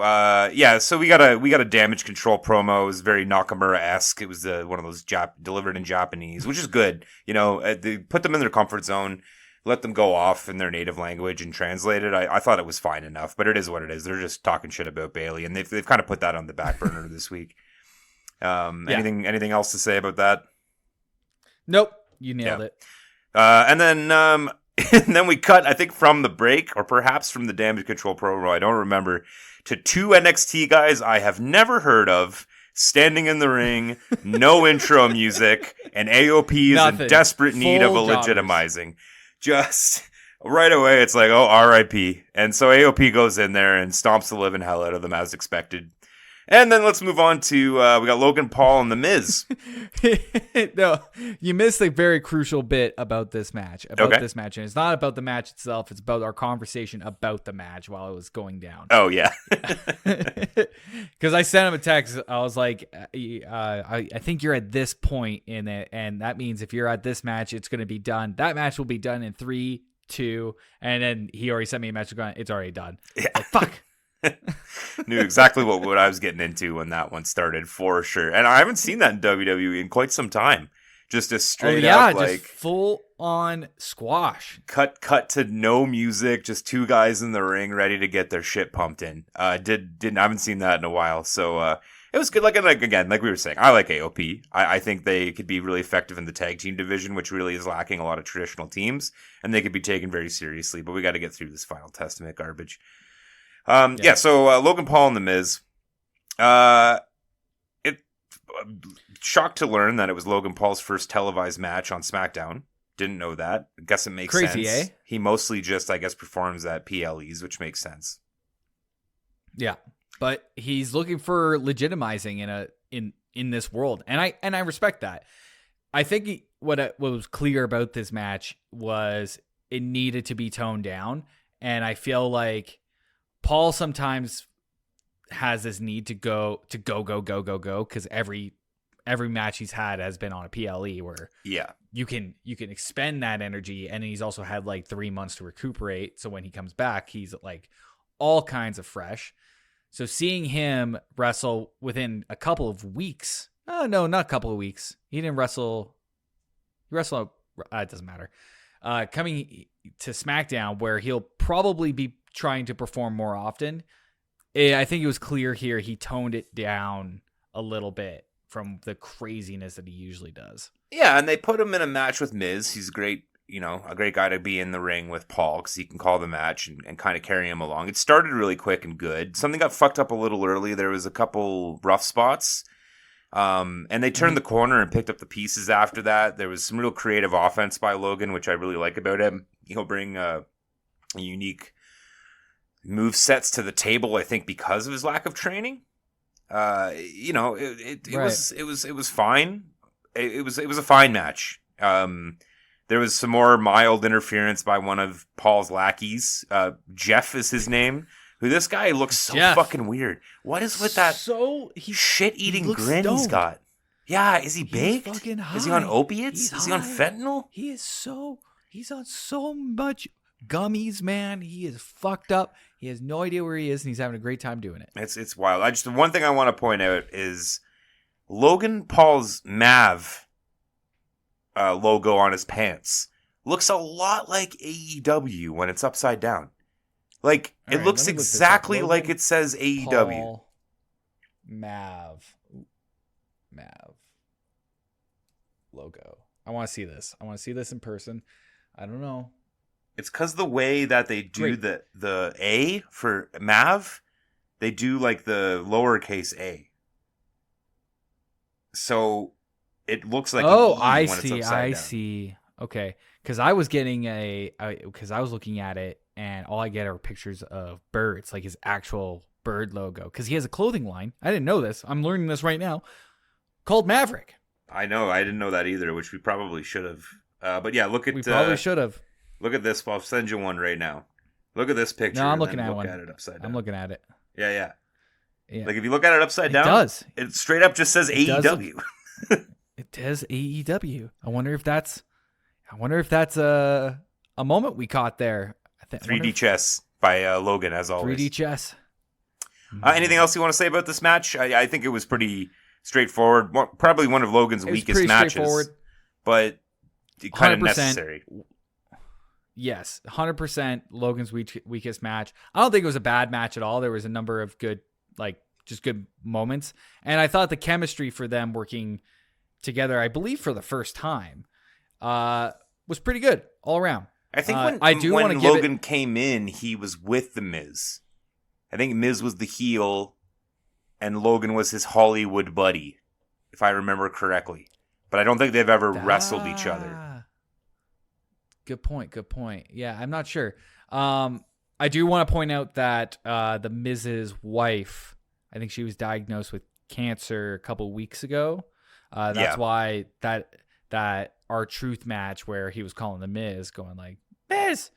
so we got a damage control promo. It was very Nakamura-esque. It was one of those delivered in Japanese, which is good. They put them in their comfort zone, let them go off in their native language and translate it. I thought it was fine enough, but it is what it is. They're just talking shit about Bayley, and they've kind of put that on the back burner this week. Anything else to say about that? Nope, you nailed it. And then. And then we cut, I think, from the break, or perhaps from the damage control promo, I don't remember, to two NXT guys I have never heard of, standing in the ring, no intro music, and AOP is in desperate need of a legitimizing. Just right away, it's like, oh, RIP. And so AOP goes in there and stomps the living hell out of them as expected. And then let's move on to, we got Logan Paul and The Miz. No, you missed a very crucial bit about this match. And it's not about the match itself. It's about our conversation about the match while it was going down. Oh, yeah. Because I sent him a text. I was like, I think you're at this point in it. And that means if you're at this match, it's going to be done. That match will be done in 3, 2. And then he already sent me a message going, it's already done. Yeah. Like, fuck. Knew exactly what I was getting into when that one started, for sure. And I haven't seen that in WWE in quite some time. Just a straight up, like, just full on squash. Cut to no music, just two guys in the ring ready to get their shit pumped in. I haven't seen that in a while, so it was good. Like we were saying, I like AOP. I think they could be really effective in the tag team division, which really is lacking a lot of traditional teams, and they could be taken very seriously. But we got to get through this Final Testament garbage. So Logan Paul and The Miz. Shocked to learn that it was Logan Paul's first televised match on Smackdown. Didn't know that. I guess it makes sense. Crazy, eh? He mostly just, I guess, performs at PLEs, which makes sense. Yeah, but he's looking for legitimizing in this world, and I respect that. I think what was clear about this match was it needed to be toned down, and I feel like Paul sometimes has this need to go because every match he's had has been on a PLE where you can expend that energy, and he's also had like 3 months to recuperate. So when he comes back, he's like all kinds of fresh. So seeing him wrestle within a couple of weeks. Oh, no, not a couple of weeks. He didn't wrestle. He wrestled. It doesn't matter. Coming to SmackDown, where he'll probably be trying to perform more often. I think it was clear here he toned it down a little bit from the craziness that he usually does. Yeah, and they put him in a match with Miz. He's a great guy to be in the ring with Paul because he can call the match and kind of carry him along. It started really quick and good. Something got fucked up a little early. There was a couple rough spots. And they turned the corner and picked up the pieces after that. There was some real creative offense by Logan, which I really like about him. He'll bring unique move sets to the table, I think, because of his lack of training. It was fine. It was a fine match. There was some more mild interference by one of Paul's lackeys. Jeff is his name. Who this guy looks so fucking weird. What is with that shit-eating grin he's got? Yeah, is he baked? Is he on opiates? Is he on fentanyl? He's on so much gummies, man. He is fucked up. He has no idea where he is, and he's having a great time doing it. It's wild. The one thing I want to point out is Logan Paul's Mav logo on his pants looks a lot like AEW when it's upside down. Like, it looks exactly like it says AEW. Paul, Mav logo. I want to see this. I want to see this in person. I don't know. It's because the way that they do the A for Mav, they do like the lowercase a. So it looks like I see. Okay, because I was getting because I was looking at it and all I get are pictures of birds, like his actual bird logo. Because he has a clothing line. I didn't know this. I'm learning this right now. Called Maverick. I know. I didn't know that either, which we probably should have. But yeah, we probably should have. Look at this. I'll send you one right now. Look at this picture. No, I'm looking at one. Look at it upside down. I'm looking at it. Yeah. Like if you look at it upside down, it straight up just says AEW. It does AEW. I wonder if that's a moment we caught there. 3D chess by Logan, as always. 3D chess. Anything else you want to say about this match? I think it was pretty straightforward. Probably one of Logan's weakest matches, but kind of necessary. Yes, 100% Logan's weakest match. I don't think it was a bad match at all. There was a number of good, just good moments. And I thought the chemistry for them working together, I believe for the first time, was pretty good all around. I think when Logan came in, he was with The Miz. I think Miz was the heel, and Logan was his Hollywood buddy, if I remember correctly. But I don't think they've ever wrestled each other. Good point. Yeah, I'm not sure. I do want to point out that the Miz's wife, I think she was diagnosed with cancer a couple weeks ago. That's why that R-Truth match where he was calling the Miz, going like, Miz,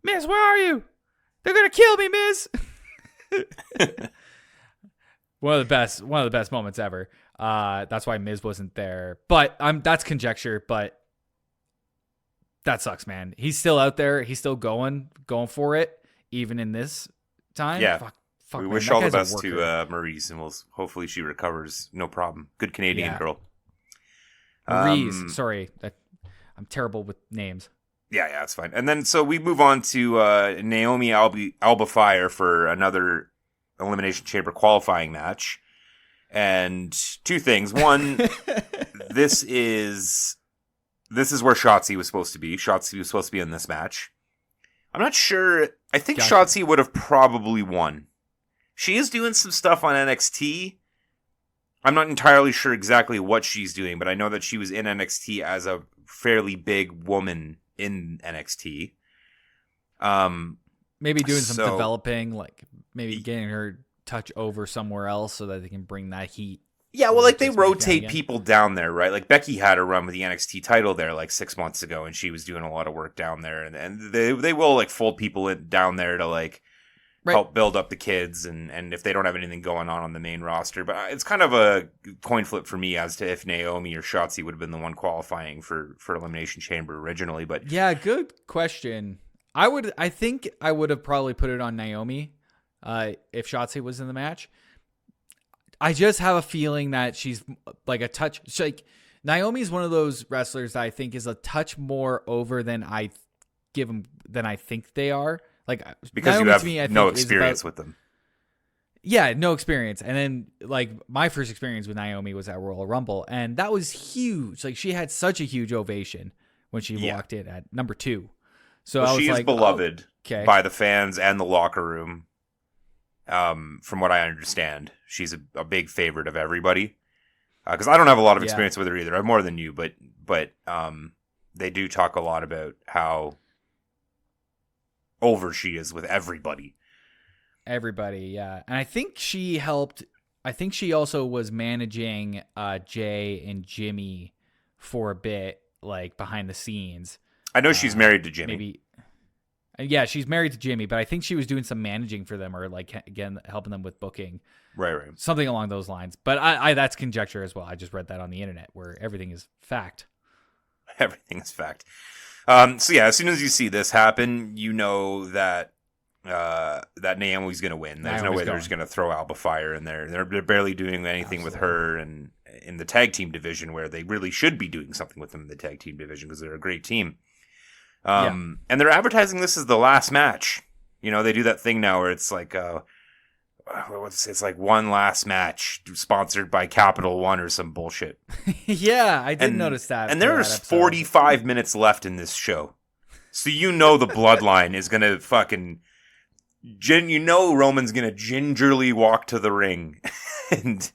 where are you? They're gonna kill me, Miz. One of the best moments ever. That's why Miz wasn't there. But that's conjecture. But that sucks, man. He's still out there. He's still going for it, even in this time. Yeah. Fuck, we man. wish all the best to Maurice, and hopefully she recovers. No problem. Good Canadian girl. Maurice. Sorry, I'm terrible with names. Yeah, that's fine. And then so we move on to Naomi Alba Fire for another Elimination Chamber qualifying match. And two things. One, this is where Shotzi was supposed to be. Shotzi was supposed to be in this match. I'm not sure. I think Shotzi would have probably won. She is doing some stuff on NXT. I'm not entirely sure exactly what she's doing, but I know that she was in NXT as a fairly big woman in NXT. Maybe doing some developing, like maybe getting her touch over somewhere else so that they can bring that heat. Yeah, well, like they rotate people down there, right? Like Becky had a run with the NXT title there like 6 months ago, and she was doing a lot of work down there. And they will like fold people down there to like help build up the kids, and if they don't have anything going on the main roster. But it's kind of a coin flip for me as to if Naomi or Shotzi would have been the one qualifying for Elimination Chamber originally. But yeah, good question. I think I would have probably put it on Naomi. if Shotzi was in the match. I just have a feeling that she's like a touch. Like Naomi's one of those wrestlers that I think is a touch more over than I think they are. Like because Naomi, you have to me, I no think, experience with them. Yeah, no experience. And then like my first experience with Naomi was at Royal Rumble, and that was huge. Like she had such a huge ovation when she walked in at number 2. So I was she is like, beloved by the fans and the locker room. From what I understand, she's a big favorite of everybody. Because I don't have a lot of experience with her either. I have more than you, but they do talk a lot about how over she is with everybody. Everybody, yeah. And I think she helped. I think she also was managing Jay and Jimmy for a bit, like behind the scenes. I know she's married to Jimmy. Maybe. Yeah, she's married to Jimmy, but I think she was doing some managing for them, or like again helping them with booking, right, something along those lines. But I that's conjecture as well. I just read that on the internet, where everything is fact. Everything is fact. So yeah, as soon as you see this happen, you know that Naomi's going to win. There's no way they're just going to throw Alba Fire in there. They're barely doing anything with her, and in the tag team division, where they really should be doing something with them in the tag team division because they're a great team. And they're advertising this as the last match. You know, they do that thing now where it's like, it's like one last match sponsored by Capital One or some bullshit. Yeah, I did notice that. And there's 45 minutes left in this show. So you know the bloodline is going to fucking... Roman's going to gingerly walk to the ring and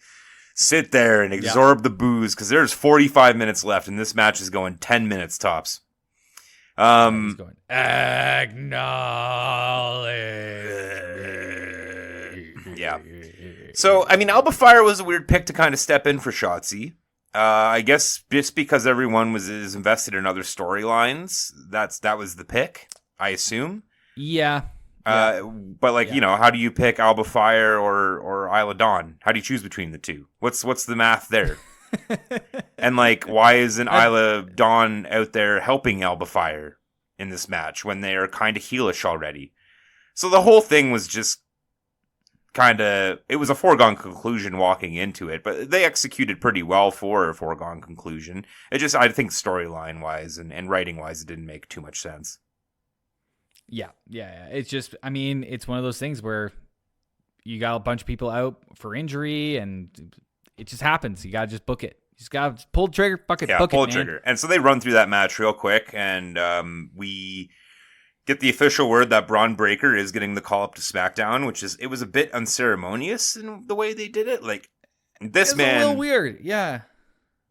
sit there and absorb the booze because there's 45 minutes left and this match is going 10 minutes tops. He's going, acknowledge. Yeah. So, I mean, Alba Fire was a weird pick to kind of step in for Shotzi. I guess just because everyone is invested in other storylines, that was the pick, I assume. Yeah. But like, you know, how do you pick Alba Fire or Isla Dawn? How do you choose between the two? What's the math there? And like, why isn't Isla Dawn out there helping Alba Fire in this match when they are kind of heelish already? So the whole thing was just it was a foregone conclusion walking into it, but they executed pretty well for a foregone conclusion. It just, I think storyline wise and writing wise, it didn't make too much sense. Yeah. It's just, I mean, it's one of those things where you got a bunch of people out for injury and it just happens. You got to just book it. You just got to pull the trigger, book it, pull the trigger. And so they run through that match real quick, and we get the official word that Braun Breaker is getting the call up to SmackDown, it was a bit unceremonious in the way they did it. Like, this man... a little weird, yeah.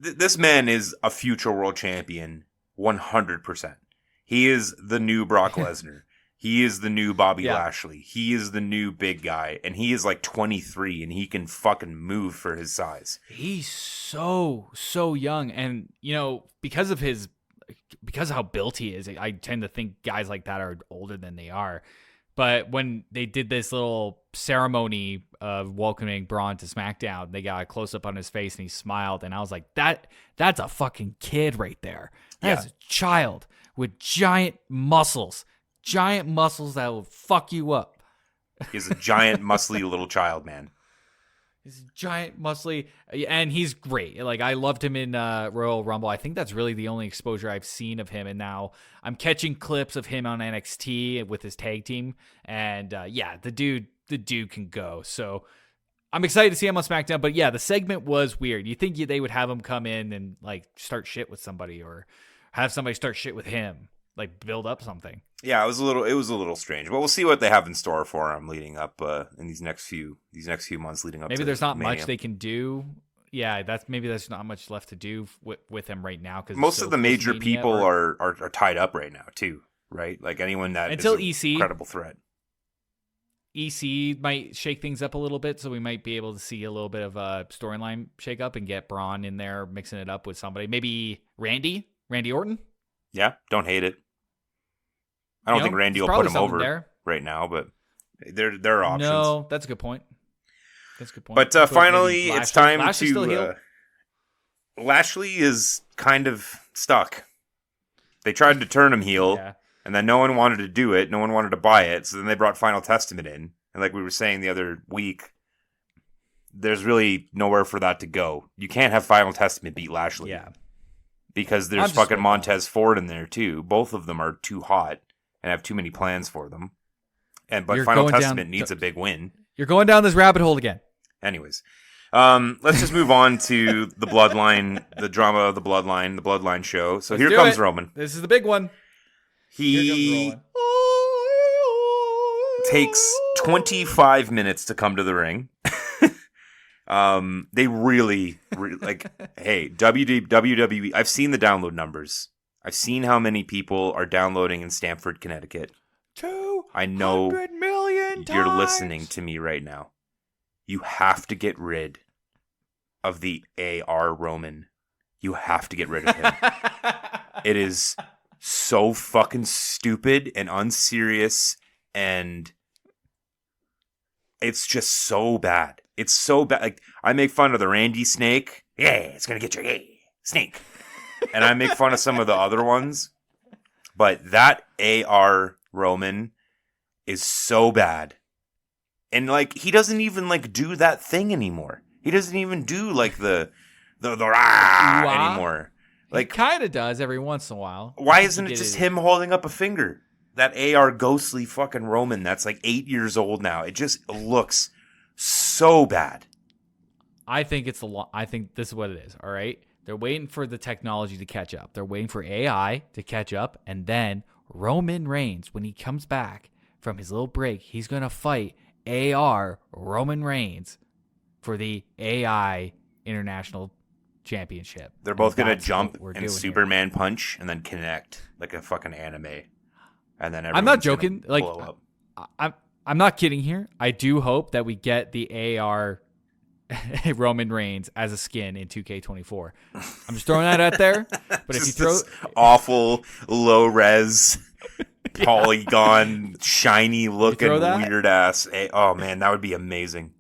This man is a future world champion, 100%. He is the new Brock Lesnar. He is the new Bobby Lashley. He is the new big guy. And he is like 23 and he can fucking move for his size. He's so young. And, you know, because of how built he is, I tend to think guys like that are older than they are. But when they did this little ceremony of welcoming Braun to SmackDown, they got a close up on his face and he smiled. And I was like, that's a fucking kid right there. That's a child with giant muscles that will fuck you up. He's a giant, muscly little child, man. He's giant, muscly, and he's great. Like, I loved him in Royal Rumble. I think that's really the only exposure I've seen of him, and now I'm catching clips of him on NXT with his tag team, and the dude can go. So I'm excited to see him on SmackDown, but yeah, the segment was weird. You think they would have him come in and like start shit with somebody, or have somebody start shit with him, like build up something. Yeah, it was a little strange, but we'll see what they have in store for him leading up in these next few months leading up. Maybe to there's not Mania. much they can do. Yeah, there's not much left to do with him right now because most of the major people are tied up right now too, right? Like anyone that until is a credible threat. EC might shake things up a little bit, so we might be able to see a little bit of a storyline shake up and get Braun in there mixing it up with somebody. Maybe Randy Orton. Yeah, don't hate it. I don't think Randy will put him over right now, but there are options. No, that's a good point. But finally, it's time to... Lashley is kind of stuck. They tried to turn him heel, and then no one wanted to do it. No one wanted to buy it, so then they brought Final Testament in. And like we were saying the other week, there's really nowhere for that to go. You can't have Final Testament beat Lashley. Yeah. Because there's fucking Montez Ford in there too. Both of them are too hot and have too many plans for them. But Final Testament needs a big win. You're going down this rabbit hole again. Anyways, let's just move on to the Bloodline, the drama of the Bloodline show. So here comes Roman. This is the big one. He takes 25 minutes to come to the ring. They really like, hey, WWE, I've seen the download numbers. I've seen how many people are downloading in Stamford, Connecticut. 200 million you're listening to me right now. You have to get rid of the AR Roman. You have to get rid of him. It is so fucking stupid and unserious, and it's just so bad. It's so bad. Like, I make fun of the Randy Snake. Yeah, it's gonna get your snake. And I make fun of some of the other ones, but that AR Roman is so bad. And like, he doesn't even like do that thing anymore. He doesn't even do like the rah anymore. Like, he kind of does every once in a while. Why isn't it just him holding up a finger? That AR ghostly fucking Roman that's like 8 years old now. It just looks so bad. I think I think this is what it is. All right, they're waiting for the technology to catch up. They're waiting for AI to catch up, and then Roman Reigns, when he comes back from his little break, he's gonna fight AR Roman Reigns for the AI International Championship. They're both gonna jump and Superman punch and then connect like a fucking anime. And then I'm not joking. Like, I'm not kidding here. I do hope that we get the AR Roman Reigns as a skin in 2K24. I'm just throwing that out there. But if you throw awful low res polygon shiny looking weird ass, oh man, that would be amazing.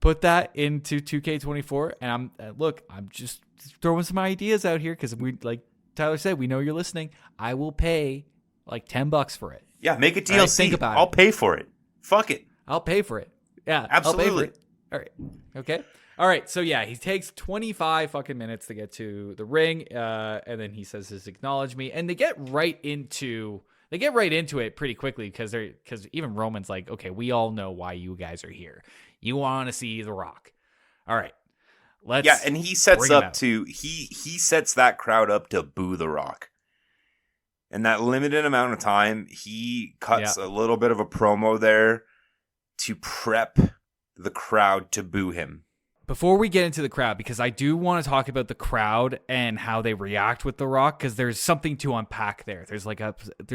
Put that into 2K24, and I'm just throwing some ideas out here because we, like Tyler said, we know you're listening. I will pay like $10 for it. Yeah, make it DLC. Right, think about I'll pay for it. Fuck it. I'll pay for it. Yeah, absolutely. I'll pay for it. All right. Okay. All right. So yeah, he takes 25 fucking minutes to get to the ring, and then he says his acknowledge me, and they get right into it pretty quickly because even Roman's like, okay, we all know why you guys are here. You want to see The Rock. All right. And he sets up to he sets that crowd up to boo The Rock. In that limited amount of time, he cuts a little bit of a promo there to prep the crowd to boo him. Before we get into the crowd, because I do want to talk about the crowd and how they react with The Rock, because there's something to unpack there. There's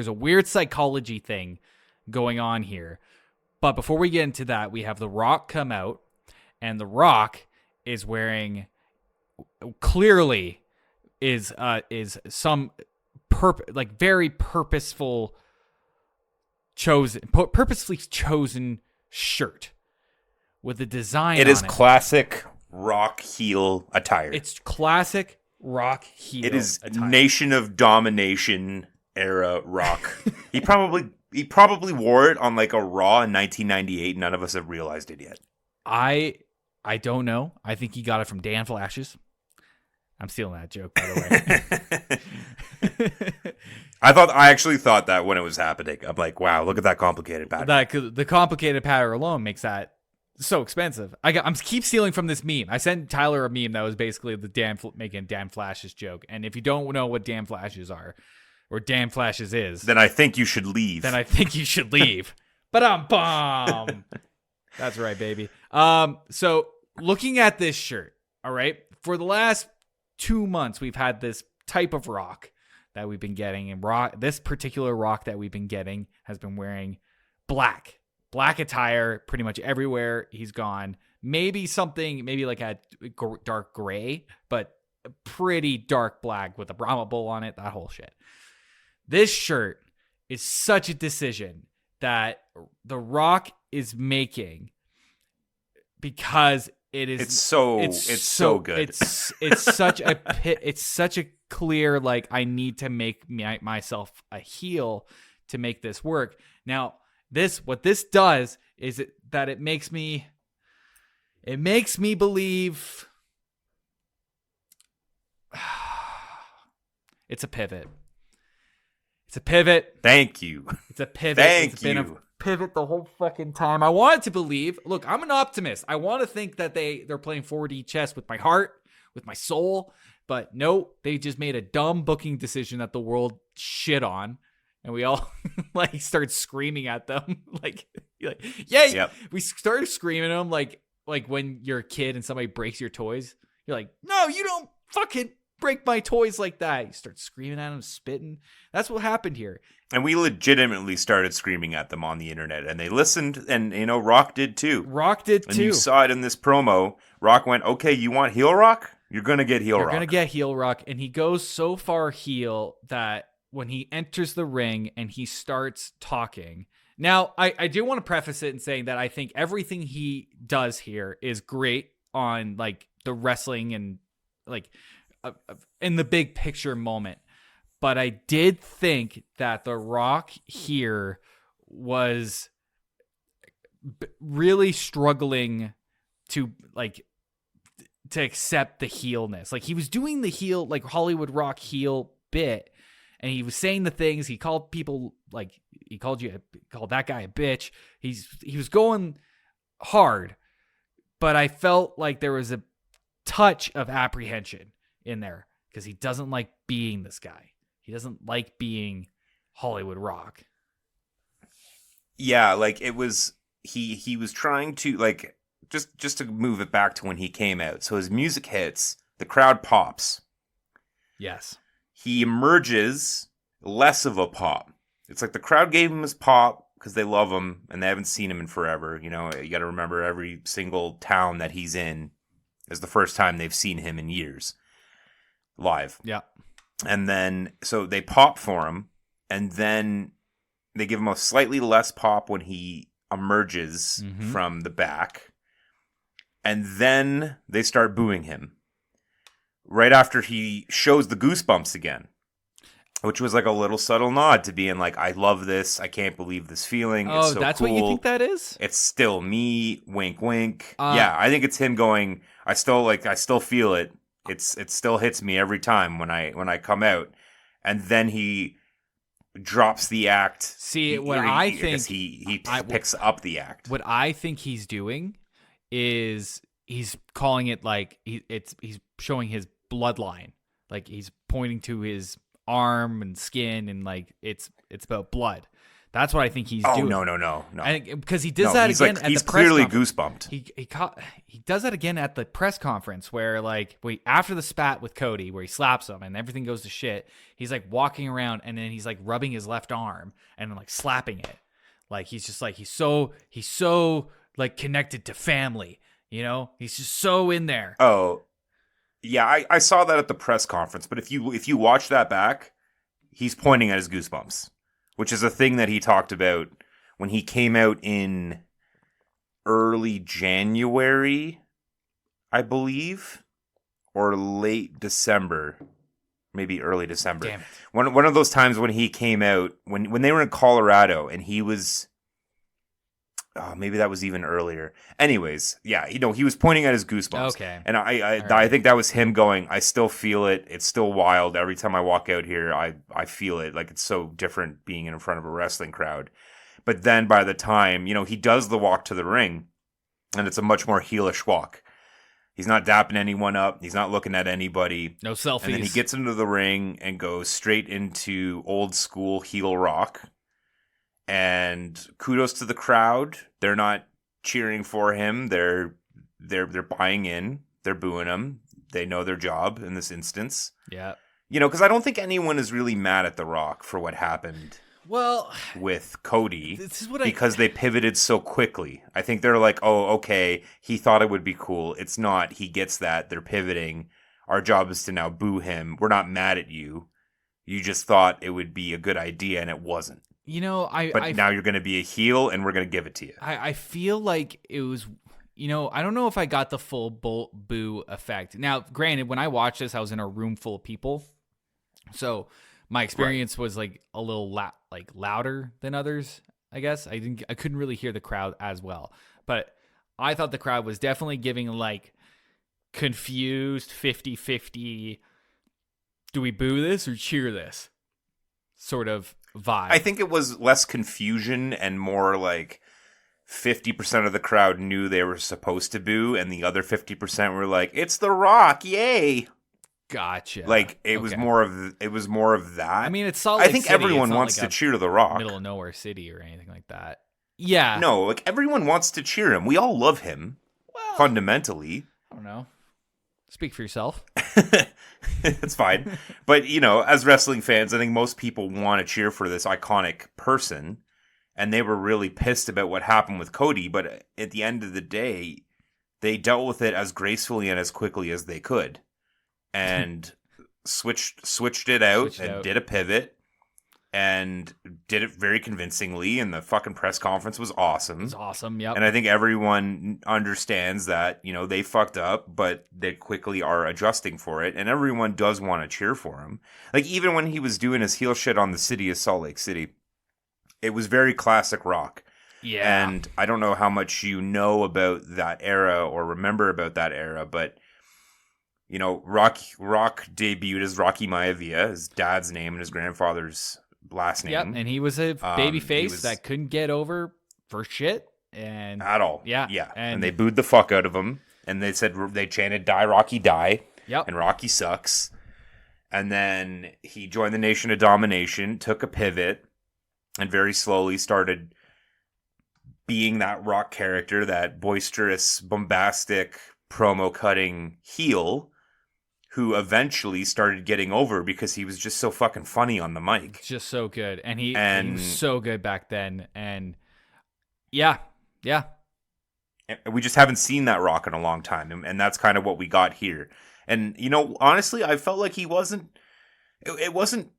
a weird psychology thing going on here. But before we get into that, we have The Rock come out, and The Rock is wearing, clearly is some very purposefully chosen shirt with a design on it. It is classic Rock heel attire. It's classic Rock heel attire. It is Nation of Domination era Rock. He probably wore it on like a Raw in 1998. None of us have realized it yet. I don't know. I think he got it from Dan Flashes. I'm stealing that joke, by the way. I actually thought that when it was happening. I'm like, wow, look at that complicated pattern. The complicated pattern alone makes that so expensive. I'm keep stealing from this meme. I sent Tyler a meme that was basically making Dan Flashes joke. And if you don't know what Dan Flashes are, or Dan Flashes is, then I think you should leave. Ba-dum-bum. That's right, baby. So looking at this shirt, all right, for the last 2 months, we've had this type of Rock that we've been getting, and this particular Rock that we've been getting has been wearing black attire pretty much everywhere he's gone. Maybe like a dark gray, but a pretty dark black with a Brahma bull on it, that whole shit. This shirt is such a decision that The Rock is making because it's so good. It's such a clear, like, I need to make myself a heel to make this work. Now, what this does is that it makes me believe it's a pivot. It's a pivot. Thank you. It's a pivot. It's been a pivot the whole fucking time. I wanted to believe. Look, I'm an optimist. I want to think that they're playing 4D chess with my heart, with my soul. But no, they just made a dumb booking decision that the world shit on. And we all like started screaming at them. like yeah. Yep. We started screaming at them like when you're a kid and somebody breaks your toys. You're like, no, you don't fucking break my toys like that. You start screaming at them, spitting. That's what happened here. And we legitimately started screaming at them on the internet. And they listened, and, Rock did too. And you saw it in this promo. Rock went, okay, you want heel Rock? You're going to get heel Rock. You're going to get heel Rock. And he goes so far heel that when he enters the ring and he starts talking. Now, I do want to preface it in saying that I think everything he does here is great on like the wrestling and like in the big picture moment. But I did think that The Rock here was really struggling to accept the heelness. Like he was doing the heel, like Hollywood Rock heel bit. And he was saying the things. He called people like he called that guy a bitch. He was going hard, but I felt like there was a touch of apprehension in there because he doesn't like being this guy. He doesn't like being Hollywood Rock. Yeah, like it was he was trying to like just to move it back to when he came out. So his music hits, the crowd pops. Yes. He emerges less of a pop. It's like the crowd gave him his pop because they love him and they haven't seen him in forever. You got to remember every single town that he's in is the first time they've seen him in years live. Yeah. And then, so they pop for him and then they give him a slightly less pop when he emerges from the back. And then they start booing him. Right after he shows the goosebumps again, which was like a little subtle nod to being like, I love this. I can't believe this feeling. Oh, it's so that's cool. What you think that is? It's still me. Wink, wink. Yeah, I think it's him going, I still feel it. It still hits me every time when I come out. And then he drops the act. See, he picks up the act. What I think he's doing is he's calling it like he's showing his bloodline, like he's pointing to his arm and skin and like it's about blood. That's what I think he's doing. No. Because he does that again at the press conference. He's clearly goosebumped. He does that again at the press conference where like after the spat with Cody where he slaps him and everything goes to shit, he's like walking around and then he's like rubbing his left arm and then like slapping it. Like he's just like he's so like connected to family, He's just so in there. Oh. Yeah, I saw that at the press conference, but if you watch that back, he's pointing at his goosebumps, which is a thing that he talked about when he came out in early January, I believe, or late December, maybe early December. Damn it. One of those times when he came out, when they were in Colorado, and he was... Oh, maybe that was even earlier. Anyways, yeah, he was pointing at his goosebumps. Okay. And I think that was him going, I still feel it. It's still wild. Every time I walk out here, I feel it. Like, it's so different being in front of a wrestling crowd. But then by the time, he does the walk to the ring, and it's a much more heelish walk. He's not dapping anyone up. He's not looking at anybody. No selfies. And then he gets into the ring and goes straight into old school heel Rock. And kudos to the crowd. They're not cheering for him. They're buying in. They're booing him. They know their job in this instance. Yeah. Because I don't think anyone is really mad at The Rock for what happened. Well, with Cody, this is because they pivoted so quickly. I think they're like, oh, okay, he thought it would be cool. It's not. He gets that. They're pivoting. Our job is to now boo him. We're not mad at you. You just thought it would be a good idea, and it wasn't. But now you're going to be a heel, and we're going to give it to you. I feel like it was, I don't know if I got the full boo effect. Now, granted, when I watched this, I was in a room full of people, so my experience was like a little louder than others. I guess. I couldn't really hear the crowd as well. But I thought the crowd was definitely giving like confused 50-50, do we boo this or cheer this sort of vibe. I think it was less confusion and more like 50% of the crowd knew they were supposed to boo, and the other 50% were like, "It's The Rock, yay!" Gotcha. Like it was more of that. I mean, it's Salt Lake I think City. everyone wants to cheer The Rock. Middle of nowhere city or anything like that. Yeah. No, like everyone wants to cheer him. We all love him. Well, fundamentally. I don't know. Speak for yourself. It's fine. But, you know, as wrestling fans, I think most people want to cheer for this iconic person. And they were really pissed about what happened with Cody. But at the end of the day, they dealt with it as gracefully and as quickly as they could. And switched it out did a pivot. And did it very convincingly, and the fucking press conference was awesome. It was awesome, yep. And I think everyone understands that, you know, they fucked up, but they quickly are adjusting for it, and everyone does want to cheer for him. Like, even when he was doing his heel shit on the city of Salt Lake City, it was very classic Rock. Yeah. And I don't know how much you know about that era or remember about that era, but, you know, Rock debuted as Rocky Maivia, his dad's name and his grandfather's last name. Yep, and he was a baby face that couldn't get over for shit and at all. Yeah. And they booed the fuck out of him, and they chanted "Die Rocky Die." Yep. And Rocky sucks. And then he joined the Nation of Domination, took a pivot, and very slowly started being that Rock character, that boisterous, bombastic, promo cutting heel, who eventually started getting over because he was just so fucking funny on the mic. Just so good. And he was so good back then. And yeah. We just haven't seen that Rock in a long time. And that's kind of what we got here. And, you know, honestly, I felt like he wasn't... It wasn't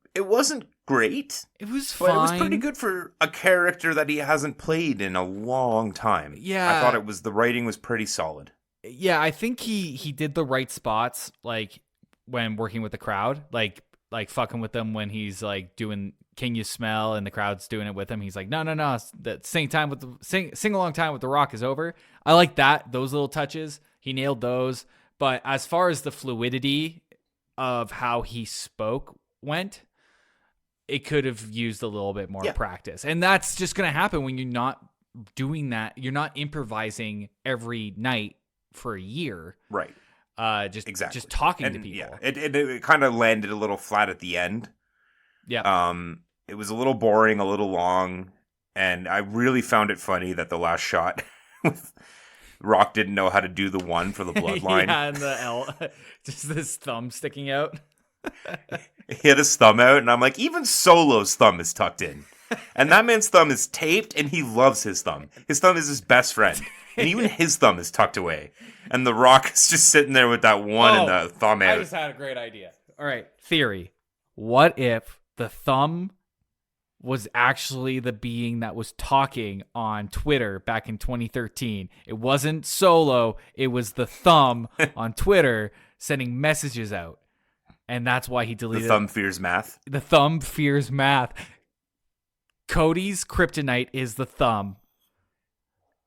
great. It was fine. But it was pretty good for a character that he hasn't played in a long time. Yeah. I thought the writing was pretty solid. Yeah, I think he did the right spots, like when working with the crowd, like fucking with them when he's like doing "Can You Smell" and the crowd's doing it with him. He's like, no, that sing along time with the Rock is over. I like that, those little touches. He nailed those. But as far as the fluidity of how he spoke went, it could have used a little bit more practice, and that's just gonna happen when you're not doing that. You're not improvising every night for a year, right? Just talking to people. Yeah, it kind of landed a little flat at the end. Yeah. It was a little boring, a little long, and I really found it funny that the last shot Rock didn't know how to do the one for the bloodline. Yeah, and the L, just this thumb sticking out. He had his thumb out, and I'm like, even Solo's thumb is tucked in. And that man's thumb is taped, and he loves his thumb. His thumb is his best friend. And even his thumb is tucked away. And The Rock is just sitting there with that one and the thumb out. I just had a great idea. All right, theory. What if the thumb was actually the being that was talking on Twitter back in 2013? It wasn't Solo. It was the thumb on Twitter sending messages out. And that's why he deleted it. The thumb fears math. The thumb fears math. Cody's kryptonite is the thumb.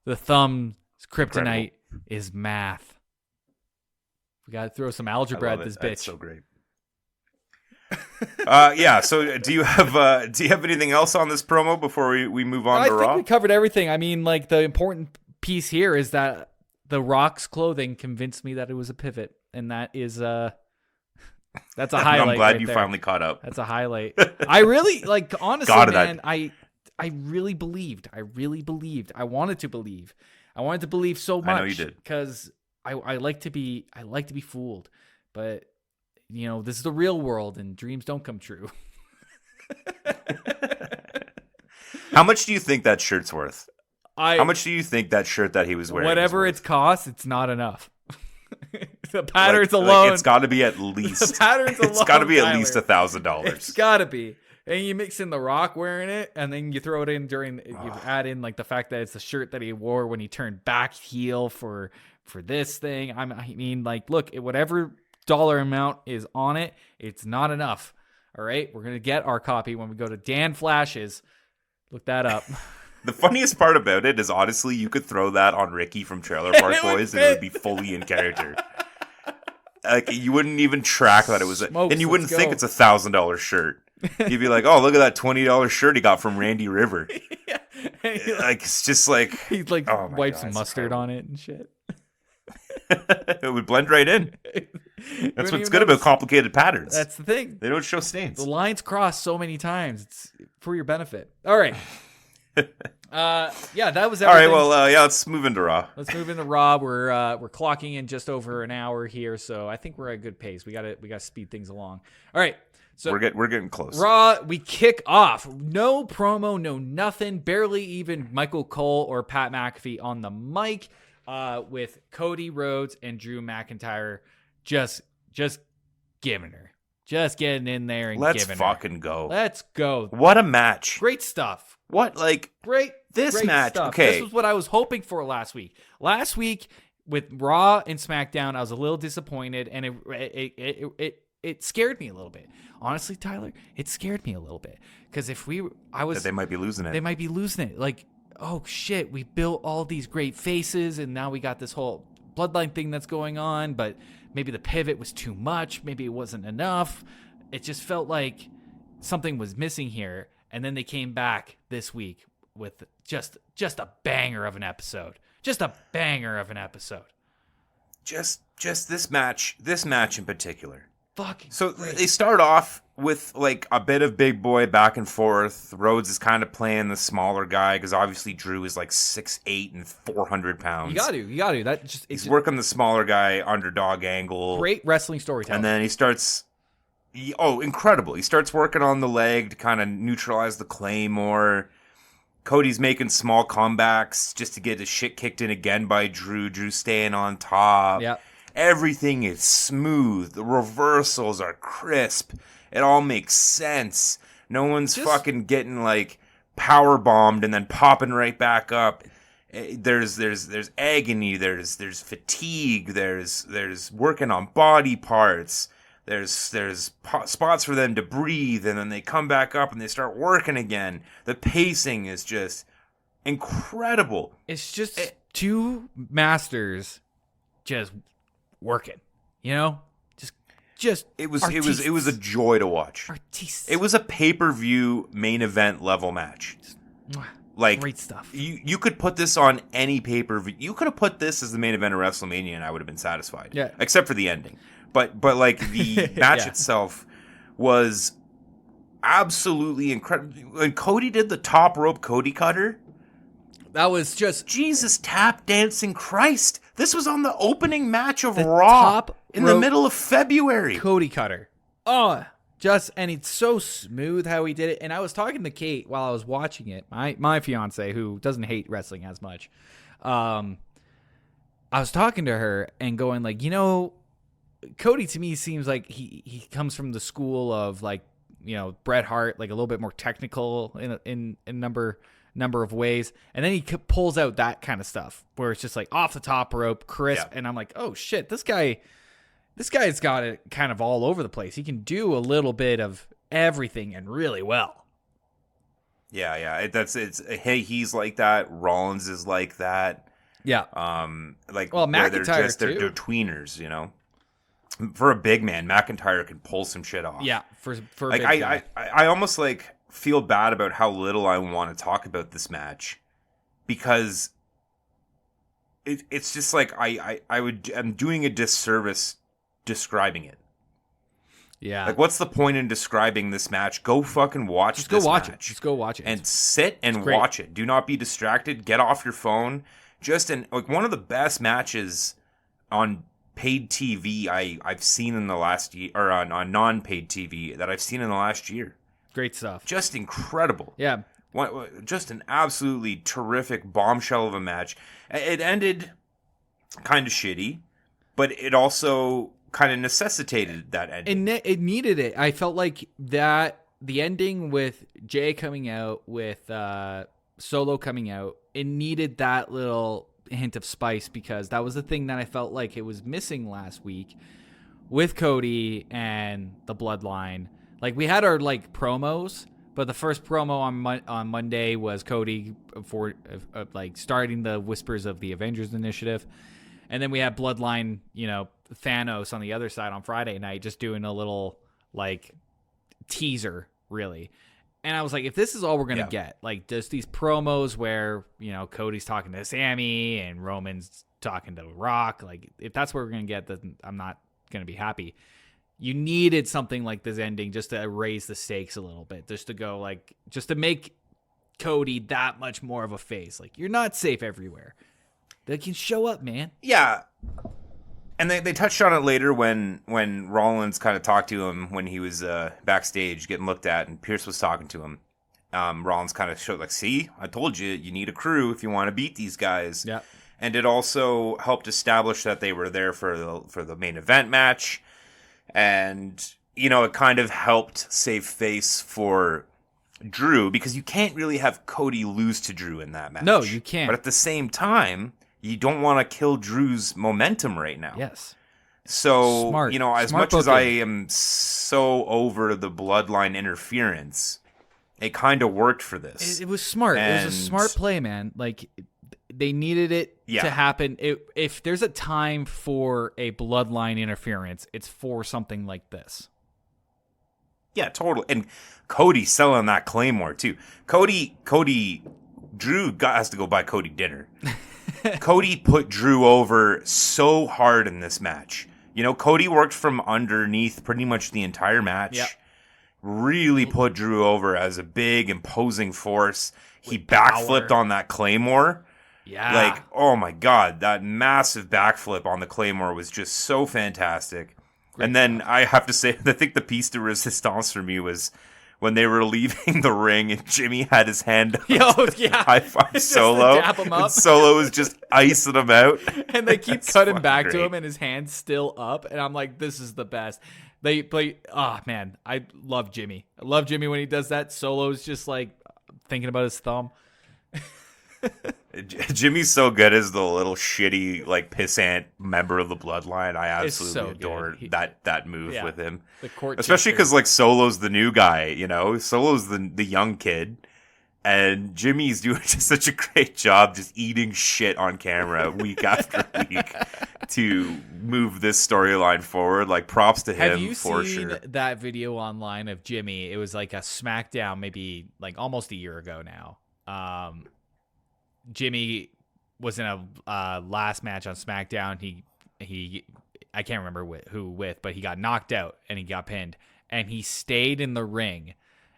The thumb's kryptonite is math. We got to throw some algebra at this bitch. That's so great. Yeah. So, do you have anything else on this promo before we move on to Raw? I think we covered everything. I mean, like, the important piece here is that The Rock's clothing convinced me that it was a pivot, and that is that's a highlight. I'm glad right you there. finally caught up. That's a highlight. I really, like, honestly, man, I really believed. I wanted to believe. I wanted to believe so much. I know you did. Because I like to be fooled. But, you know, this is the real world, and dreams don't come true. How much do you think that shirt's worth? How much do you think that shirt that he was wearing? Whatever it costs, it's not enough. The patterns alone. It's got to be at least. The patterns alone. It's got to be at least $1,000. It's got to be. And you mix in The Rock wearing it, and then you throw it in you add in like the fact that it's the shirt that he wore when he turned back heel for this thing. I mean, like, look, whatever dollar amount is on it, it's not enough. All right, we're gonna get our copy when we go to Dan Flash's. Look that up. The funniest part about it is, honestly, you could throw that on Ricky from Trailer Park Boys and it would be fully in character. Like, you wouldn't even track that it was and you wouldn't think it's $1,000 shirt. You'd be like, oh, look at that $20 shirt he got from Randy River. Yeah. Like, it's just like... He wipes some mustard on it and shit. It would blend right in. That's what's good about complicated patterns. That's the thing. They don't show stains. The lines cross so many times. It's for your benefit. All right. Yeah, that was everything. All right, well, let's move into Raw. Let's move into Raw. We're clocking in just over an hour here, so I think we're at a good pace. We got to speed things along. All right. So we're getting close. Raw, we kick off. No promo, no nothing. Barely even Michael Cole or Pat McAfee on the mic. With Cody Rhodes and Drew McIntyre just giving her. Just getting in there and Let's giving fucking go. Let's go. What a match. Great stuff. What, like... Great match, stuff. okay. This was what I was hoping for last week. Last week, with Raw and SmackDown, I was a little disappointed, and it scared me a little bit. Honestly, Tyler, it scared me a little bit. Because that they might be losing it. They might be losing it. Like, oh shit, we built all these great faces and now we got this whole bloodline thing that's going on, but maybe the pivot was too much, maybe it wasn't enough. It just felt like something was missing here, and then they came back this week with just a banger of an episode. Just this match in particular. Fucking so great. They start off with like a bit of big boy back and forth. Rhodes is kind of playing the smaller guy because obviously Drew is like 6'8" and 400 pounds. You got to. He's working the smaller guy underdog angle. Great wrestling storytelling. And then he starts. Incredible! He starts working on the leg to kind of neutralize the Claymore. Cody's making small comebacks just to get his shit kicked in again by Drew. Drew staying on top. Yeah. Everything is smooth. The reversals are crisp. It all makes sense. No one's fucking getting like power bombed and then popping right back up. There's agony. There's fatigue. There's working on body parts. There's spots for them to breathe, and then they come back up and they start working again. The pacing is just incredible. It's just two masters just working, just it was a joy to watch. Artistes. It was a pay-per-view main event level match. Like, great stuff. You could put this on any pay-per-view. You could have put this as the main event of WrestleMania and I would have been satisfied. Yeah. Except for the ending. But like the match itself was absolutely incredible. When Cody did the top rope Cody cutter, that was just Jesus tap dancing Christ. This was on the opening match of Raw in the middle of February. Cody cutter. And it's so smooth how he did it. And I was talking to Kate while I was watching it, my fiance, who doesn't hate wrestling as much. I was talking to her and going like, Cody to me seems like he comes from the school of like, Bret Hart, like a little bit more technical in a number of ways, and then he pulls out that kind of stuff where it's just like off the top rope, crisp, and I'm like, oh shit, this guy's got it kind of all over the place. He can do a little bit of everything and really well. Yeah, he's like that. Rollins is like that. Yeah. McIntyre they're tweeners, For a big man, McIntyre can pull some shit off. Yeah, for a like big guy. I almost like feel bad about how little I want to talk about this match because it's just like I'm doing a disservice describing it. Yeah. Like, what's the point in describing this match? Go fucking watch this match. Just go watch it. And sit and watch it. Do not be distracted. Get off your phone. One of the best matches on paid TV I've seen in the last year, or on non-paid TV that I've seen in the last year. Great stuff. Just incredible. Yeah. Just an absolutely terrific bombshell of a match. It ended kind of shitty, but it also kind of necessitated that ending. It needed it. I felt like that the ending with Jay coming out, with Solo coming out, it needed that little hint of spice, because that was the thing that I felt like it was missing last week with Cody and the Bloodline. Like, we had our like promos, But the first promo on Monday was Cody for like starting the Whispers of the Avengers Initiative. And then we had Bloodline, Thanos on the other side on Friday night, just doing a little like teaser, really. And I was like, if this is all we're going to get, like just these promos where, Cody's talking to Sammy and Roman's talking to Rock, like if that's what we're going to get, then I'm not going to be happy. You needed something like this ending just to raise the stakes a little bit, just to make Cody that much more of a face. Like, you're not safe everywhere. They can show up, man. Yeah. And they touched on it later when Rollins kind of talked to him when he was backstage getting looked at and Pierce was talking to him. Rollins kind of showed, like, see, I told you, you need a crew if you want to beat these guys. Yeah. And it also helped establish that they were there for the main event match. And, it kind of helped save face for Drew because you can't really have Cody lose to Drew in that match. No, you can't. But at the same time, you don't want to kill Drew's momentum right now. Yes. So, Smart. As Smart much as I booking. am so over the bloodline interference, it kind of worked for this. It was smart. It was a smart play, man. Like, they needed it to happen. If there's a time for a bloodline interference, it's for something like this. Yeah, totally. And Cody selling that Claymore, too. Drew has to go buy Cody dinner. Cody put Drew over so hard in this match. Cody worked from underneath pretty much the entire match. Yep. Really put Drew over as a big, imposing force. He With backflipped power. on that Claymore. Yeah. Like, oh my God, that massive backflip on the Claymore was just so fantastic. And then I have to say, I think the piece de resistance for me was when they were leaving the ring and Jimmy had his hand up high five Just Solo. to dap him up. And Solo was just icing him out. And they keep That's cutting fucking back to great. him and his hand's still up. And I'm like, this is the best. They play. Oh, man. I love Jimmy. I love Jimmy when he does that. Solo's just like thinking about his thumb. Jimmy's so good as the little shitty, like, pissant member of the bloodline. I It's absolutely so adore good. that move with him. The court Especially gesture. because, like, Solo's the new guy, Solo's the young kid. And Jimmy's doing just such a great job just eating shit on camera week after week to move this storyline forward. Like, props to him. Have you for seen sure. that video online of Jimmy? It was like a Smackdown, maybe like almost a year ago now. Jimmy was in a last match on Smackdown. He I can't remember who with, but he got knocked out and he got pinned, and he stayed in the ring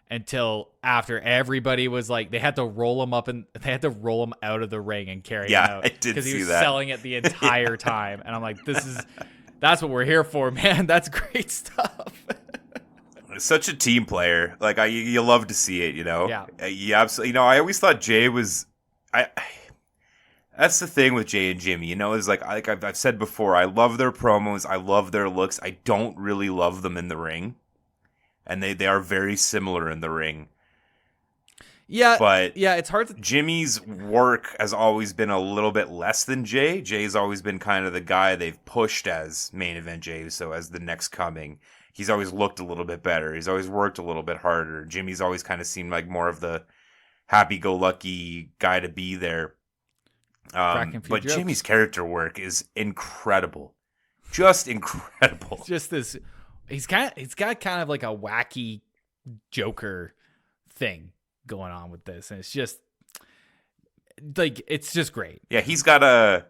until after everybody was like, they had to roll him up and they had to roll him out of the ring and carry him out I did because he see was that. selling it the entire time. And I'm like, that's what we're here for, man. That's great stuff. Such a team player. Like, you love to see it, Yeah. You absolutely. I always thought Jay was. That's the thing with Jay and Jimmy. Is like I've said before. I love their promos. I love their looks. I don't really love them in the ring, and they are very similar in the ring. Yeah, But it's hard to. Jimmy's work has always been a little bit less than Jay. Jay's always been kind of the guy they've pushed as main event Jay, so as the next coming. He's always looked a little bit better. He's always worked a little bit harder. Jimmy's always kind of seemed like more of the happy-go-lucky guy to be there. But jokes. Jimmy's character work is incredible. Just incredible. Just this, he's got kind of like a wacky Joker thing going on with this, and it's just like, it's just great. Yeah, he's got a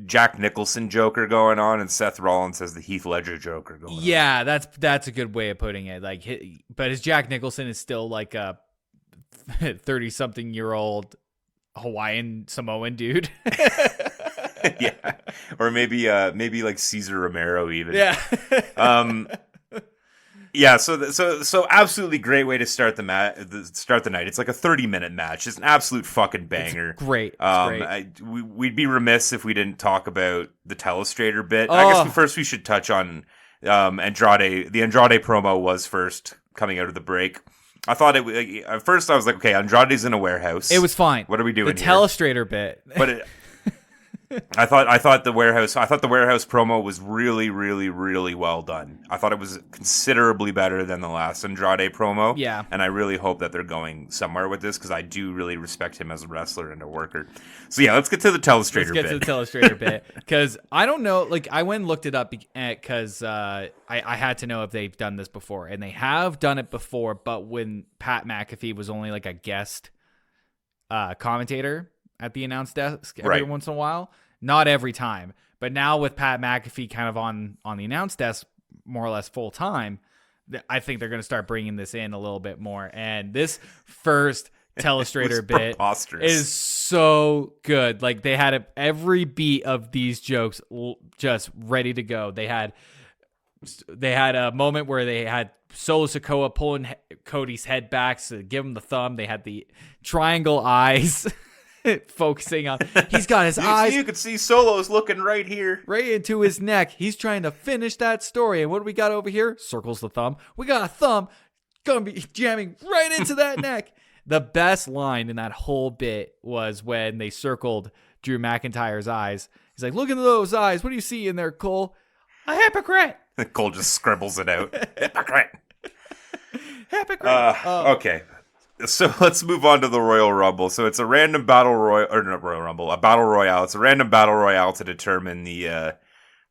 Jack Nicholson Joker going on, and Seth Rollins has the Heath Ledger Joker going on. Yeah, that's a good way of putting it. Like, but his Jack Nicholson is still like a 30-something-year-old Hawaiian Samoan dude. Yeah, or maybe like Cesar Romero even. Yeah. Yeah, so absolutely great way to start the night. It's like a 30-minute match. It's an absolute fucking banger. It's great. It's great. We'd be remiss if we didn't talk about the Telestrator bit. I guess first we should touch on Andrade. The Andrade promo was first coming out of the break. I thought at first I was like, okay, Andrade's in a warehouse. It was fine. What are we doing The here? Telestrator bit. But I thought the warehouse promo was really, really, really well done. I thought it was considerably better than the last Andrade promo. Yeah. And I really hope that they're going somewhere with this because I do really respect him as a wrestler and a worker. So yeah, let's get to the Telestrator bit. Because I don't know, like I went and looked it up because I had to know if they've done this before. And they have done it before, but when Pat McAfee was only like a guest commentator at the announce desk every once in a while. Not every time. But now with Pat McAfee kind of on the announce desk more or less full time, I think they're going to start bringing this in a little bit more. And this first Telestrator bit is so good. Like they had every beat of these jokes just ready to go. They had a moment where they had Solo Sikoa pulling Cody's head back to give him the thumb. They had the triangle eyes focusing on. He's got his eyes. You could see Solo's looking right here, right into his neck. He's trying to finish that story. And what do we got over here? Circles the thumb. We got a thumb gonna be jamming right into that neck. The best line in that whole bit was when they circled Drew McIntyre's eyes. He's like, "Look into those eyes. What do you see in there, Cole? A hypocrite." Cole just scribbles it out. Hypocrite. Hypocrite. Okay. So let's move on to the Royal Rumble. So it's a random battle a battle royale. It's a random battle royale to determine the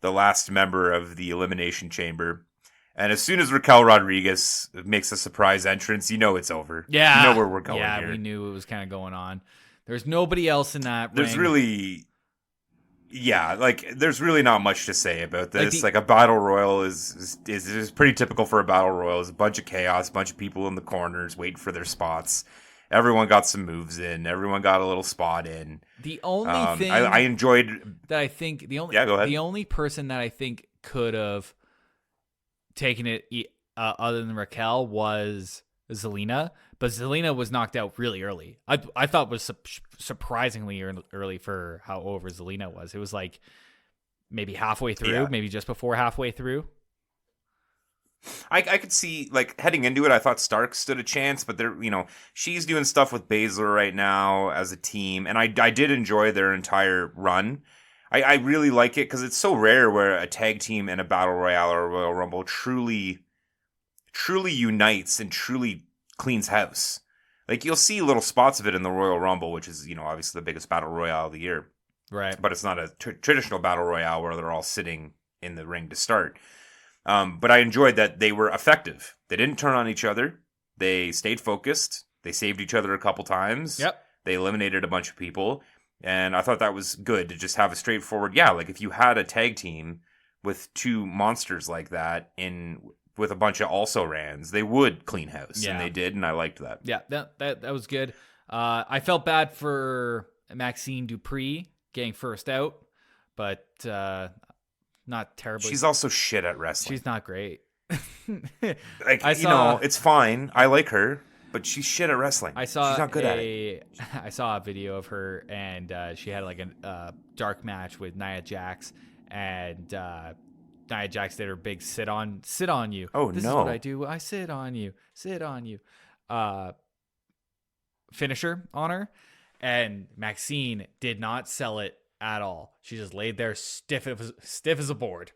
last member of the Elimination Chamber. And as soon as Raquel Rodriguez makes a surprise entrance, you know it's over. Yeah. You know where we're going here. Yeah, we knew it was kind of going on. There's nobody else in that There's ring. really... Yeah, like there's really not much to say about this. Like a battle royal is pretty typical for a battle royal. It's a bunch of chaos, a bunch of people in the corners waiting for their spots. Everyone got some moves in. Everyone got a little spot in. The only thing I enjoyed that I think go ahead. The only person that I think could have taken it other than Raquel was Zelina, but Zelina was knocked out really early. I thought it was surprisingly early for how over Zelina was. It was like maybe halfway through, maybe just before halfway through. I could see, like, heading into it, I thought Stark stood a chance, but she's doing stuff with Baszler right now as a team, and I did enjoy their entire run. I really like it because it's so rare where a tag team in a battle royale or a Royal Rumble truly unites and truly cleans house. Like, you'll see little spots of it in the Royal Rumble, which is, obviously the biggest battle royale of the year. Right. But it's not a traditional battle royale where they're all sitting in the ring to start. But I enjoyed that they were effective. They didn't turn on each other. They stayed focused. They saved each other a couple times. Yep. They eliminated a bunch of people. And I thought that was good to just have a straightforward, like if you had a tag team with two monsters like that with a bunch of also-rans, they would clean house. Yeah. And they did, and I liked that. Yeah, that was good. I felt bad for Maxine Dupree getting first out, but not terribly. She's also shit at wrestling. She's not great. It's fine. I like her, but she's shit at wrestling. She's not good at it. I saw a video of her, and she had like a dark match with Nia Jax, and Nia Jax did her big sit on you. Oh, this no. This is what I do. I sit on you. Finisher on her, and Maxine did not sell it at all. She just laid there stiff as a board.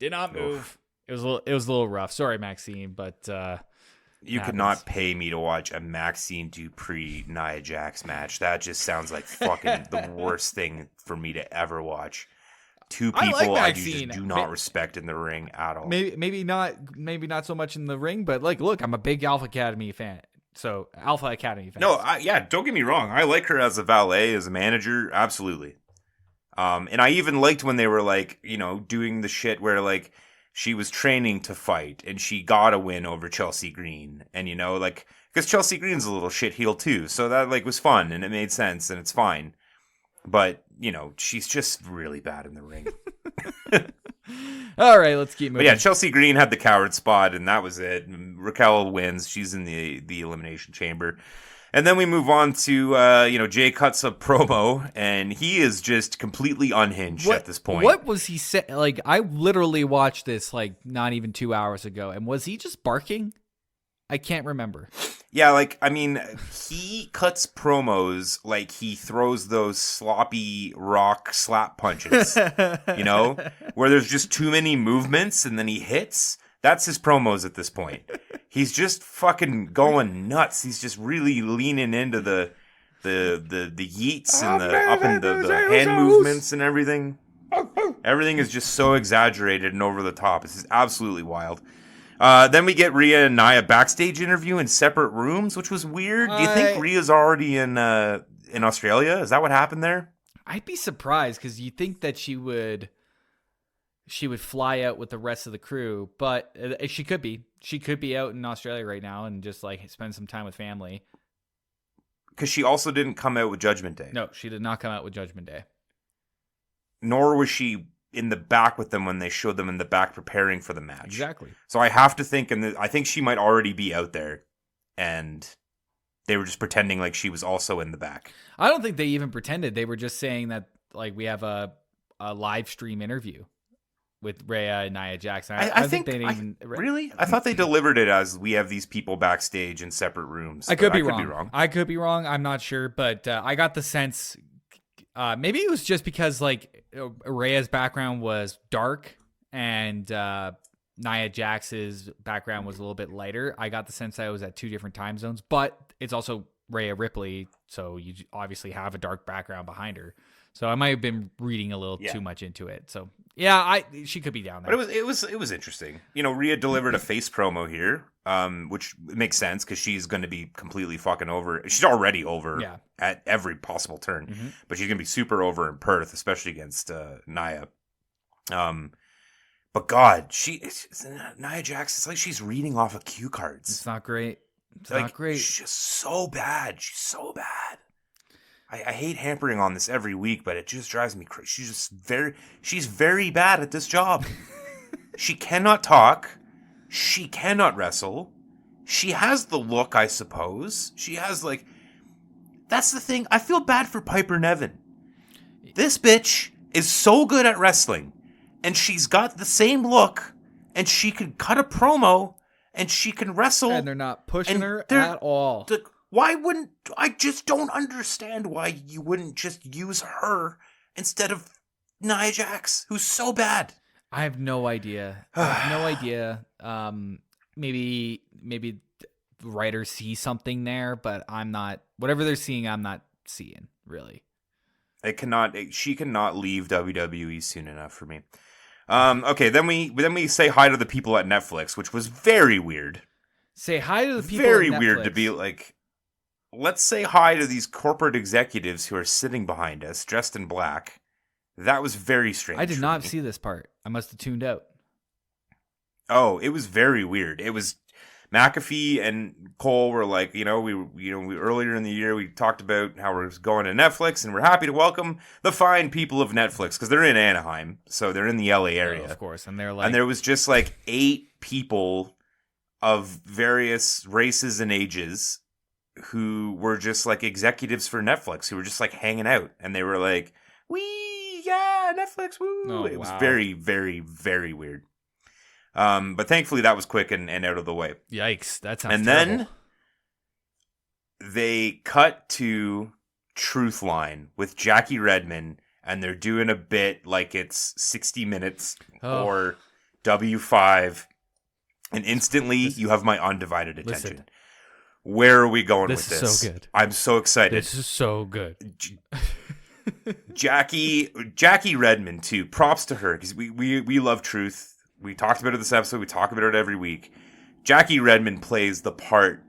Did not move. Oof. It was a little rough. Sorry, Maxine, but you could not pay me to watch a Maxine Dupree Nia Jax match. That just sounds like fucking the worst thing for me to ever watch. Two people I just do not respect in the ring at all. Maybe not so much in the ring, but like, look, I'm a big Alpha Academy fan. So Alpha Academy fan. No, don't get me wrong. I like her as a valet, as a manager, absolutely. And I even liked when they were like, doing the shit where like she was training to fight and she got a win over Chelsea Green, and because Chelsea Green's a little shit heel too, so that like was fun and it made sense and it's fine. But, she's just really bad in the ring. All right, let's keep moving. But yeah, Chelsea Green had the coward spot, and that was it. Raquel wins. She's in the Elimination Chamber. And then we move on to, Jay cuts a promo, and he is just completely unhinged at this point. What was he saying? Like, I literally watched this, like, not even 2 hours ago, and was he just barking? I can't remember. Yeah, like, I mean, he cuts promos like he throws those sloppy rock slap punches, where there's just too many movements and then he hits. That's his promos at this point. He's just fucking going nuts. He's just really leaning into the yeets and the hand movements and everything. Everything is just so exaggerated and over the top. This is absolutely wild. Then we get Rhea and Nia backstage interview in separate rooms, which was weird. Do you think Rhea's already in Australia? Is that what happened there? I'd be surprised because you think that she would fly out with the rest of the crew, but she could be. She could be out in Australia right now and just like spend some time with family. Because she also didn't come out with Judgment Day. No, she did not come out with Judgment Day. Nor was she in the back with them when they showed them in the back preparing for the match. Exactly. So I have to think, I think she might already be out there, and they were just pretending like she was also in the back. I don't think they even pretended. They were just saying that like we have a live stream interview with Rhea and Nia Jax. I think they didn't even really. I thought they delivered it as we have these people backstage in separate rooms. I could be wrong. I could be wrong. I'm not sure, but I got the sense. Maybe it was just because like Rhea's background was dark and Nia Jax's background was a little bit lighter. I got the sense that it was at two different time zones, but it's also Rhea Ripley, so you obviously have a dark background behind her. So I might have been reading a little too much into it. So yeah, she could be down there. But it was interesting. Rhea delivered a face promo here, which makes sense because she's going to be completely fucking over. She's already over at every possible turn, but she's going to be super over in Perth, especially against Nia. But God, Nia Jax, it's like she's reading off of cue cards. It's not great. It's not great. She's just so bad. She's so bad. I hate hampering on this every week, but it just drives me crazy. She's very bad at this job. She cannot talk. She cannot wrestle. She has the look, I suppose. She has that's the thing. I feel bad for Piper Niven. This bitch is so good at wrestling, and she's got the same look, and she can cut a promo, and she can wrestle. And they're not pushing her at all. Why wouldn't I just don't understand why you wouldn't just use her instead of Nia Jax, who's so bad? I have no idea. Maybe writers see something there, but I'm not. Whatever they're seeing, I'm not seeing really. She cannot leave WWE soon enough for me. Okay, then we say hi to the people at Netflix, which was very weird. Say hi to the people. Very at Netflix. Weird to be like. Let's say hi to these corporate executives who are sitting behind us, dressed in black. That was very strange. I did not see this part. I must have tuned out. Oh, it was very weird. It was McAfee and Cole were like, we earlier in the year we talked about how we're going to Netflix and we're happy to welcome the fine people of Netflix because they're in Anaheim, so they're in the LA area, of course. And they're and there was just 8 people of various races and ages who were just executives for Netflix who were just hanging out, and they were like, Netflix, woo. Oh, it was very, very, very weird. But thankfully that was quick and out of the way. Yikes, that sounds and terrible. Then they cut to Truth Line with Jackie Redmond, and they're doing a bit like it's 60 Minutes or W5, and instantly you have my undivided attention. Listen. Where are we going with this? This is so good. I'm so excited. This is so good. Jackie Redmond, too. Props to her, because we love Truth. We talked about it this episode. We talk about it every week. Jackie Redmond plays the part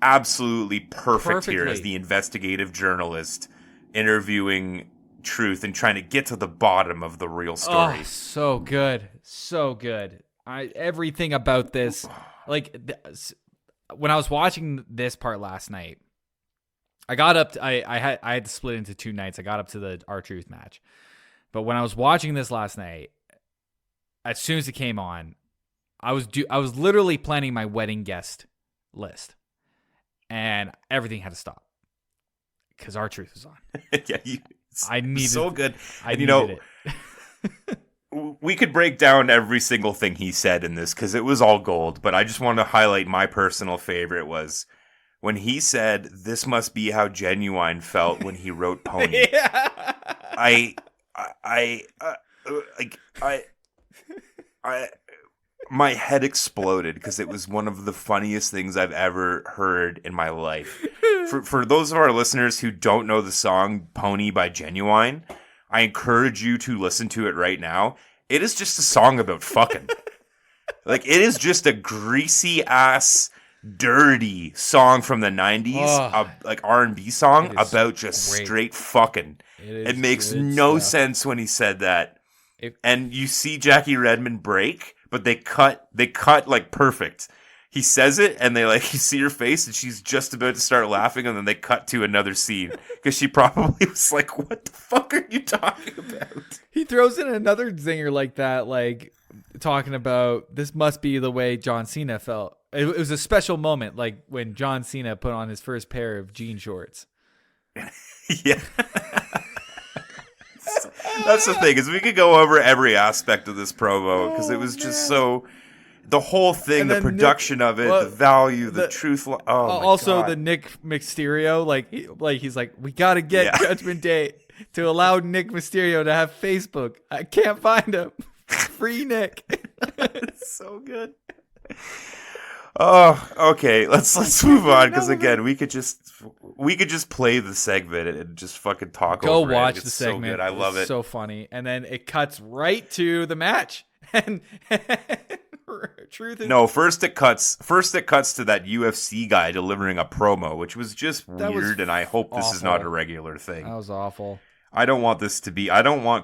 absolutely perfectly here as the investigative journalist interviewing Truth and trying to get to the bottom of the real story. Oh, so good. So good. Everything about this, when I was watching this part last night, I got up. I had to split into 2 nights. I got up to the R-Truth match, but when I was watching this last night, as soon as it came on, I was literally planning my wedding guest list, and everything had to stop because R-Truth was on. Yeah, I needed so good. I needed it. we could break down every single thing he said in this because it was all gold. But I just want to highlight my personal favorite was when he said, "This must be how Genuine felt when he wrote Pony." Yeah. My head exploded because it was one of the funniest things I've ever heard in my life. For those of our listeners who don't know the song Pony by Genuine, I encourage you to listen to it right now. It is just a song about fucking. Like, it is just a greasy ass, dirty song from the 90s, like R&B song about just straight fucking. It makes no sense when he said that. And you see Jackie Redmond break, but they cut like perfect. He says it, and you see her face, and she's just about to start laughing, and then they cut to another scene because she probably was like, "What the fuck are you talking about?" He throws in another zinger like that, like talking about this must be the way John Cena felt. It was a special moment, like when John Cena put on his first pair of jean shorts. Yeah. That's the thing, is we could go over every aspect of this promo because it was just so. The whole thing, the production of it, the value, the truth. Oh, also God. The Nick Mysterio, he's like, we got to get Judgment Day to allow Nick Mysterio to have Facebook. I can't find him. Free Nick. It's so good. Oh, okay. Let's move on because again, we could just play the segment and just fucking talk over it. Go watch the segment. So good. I love it. So funny. And then it cuts right to the match. And truth is first it cuts to that UFC guy delivering a promo, which was just weird, and I hope this is not a regular thing. That was awful. I don't want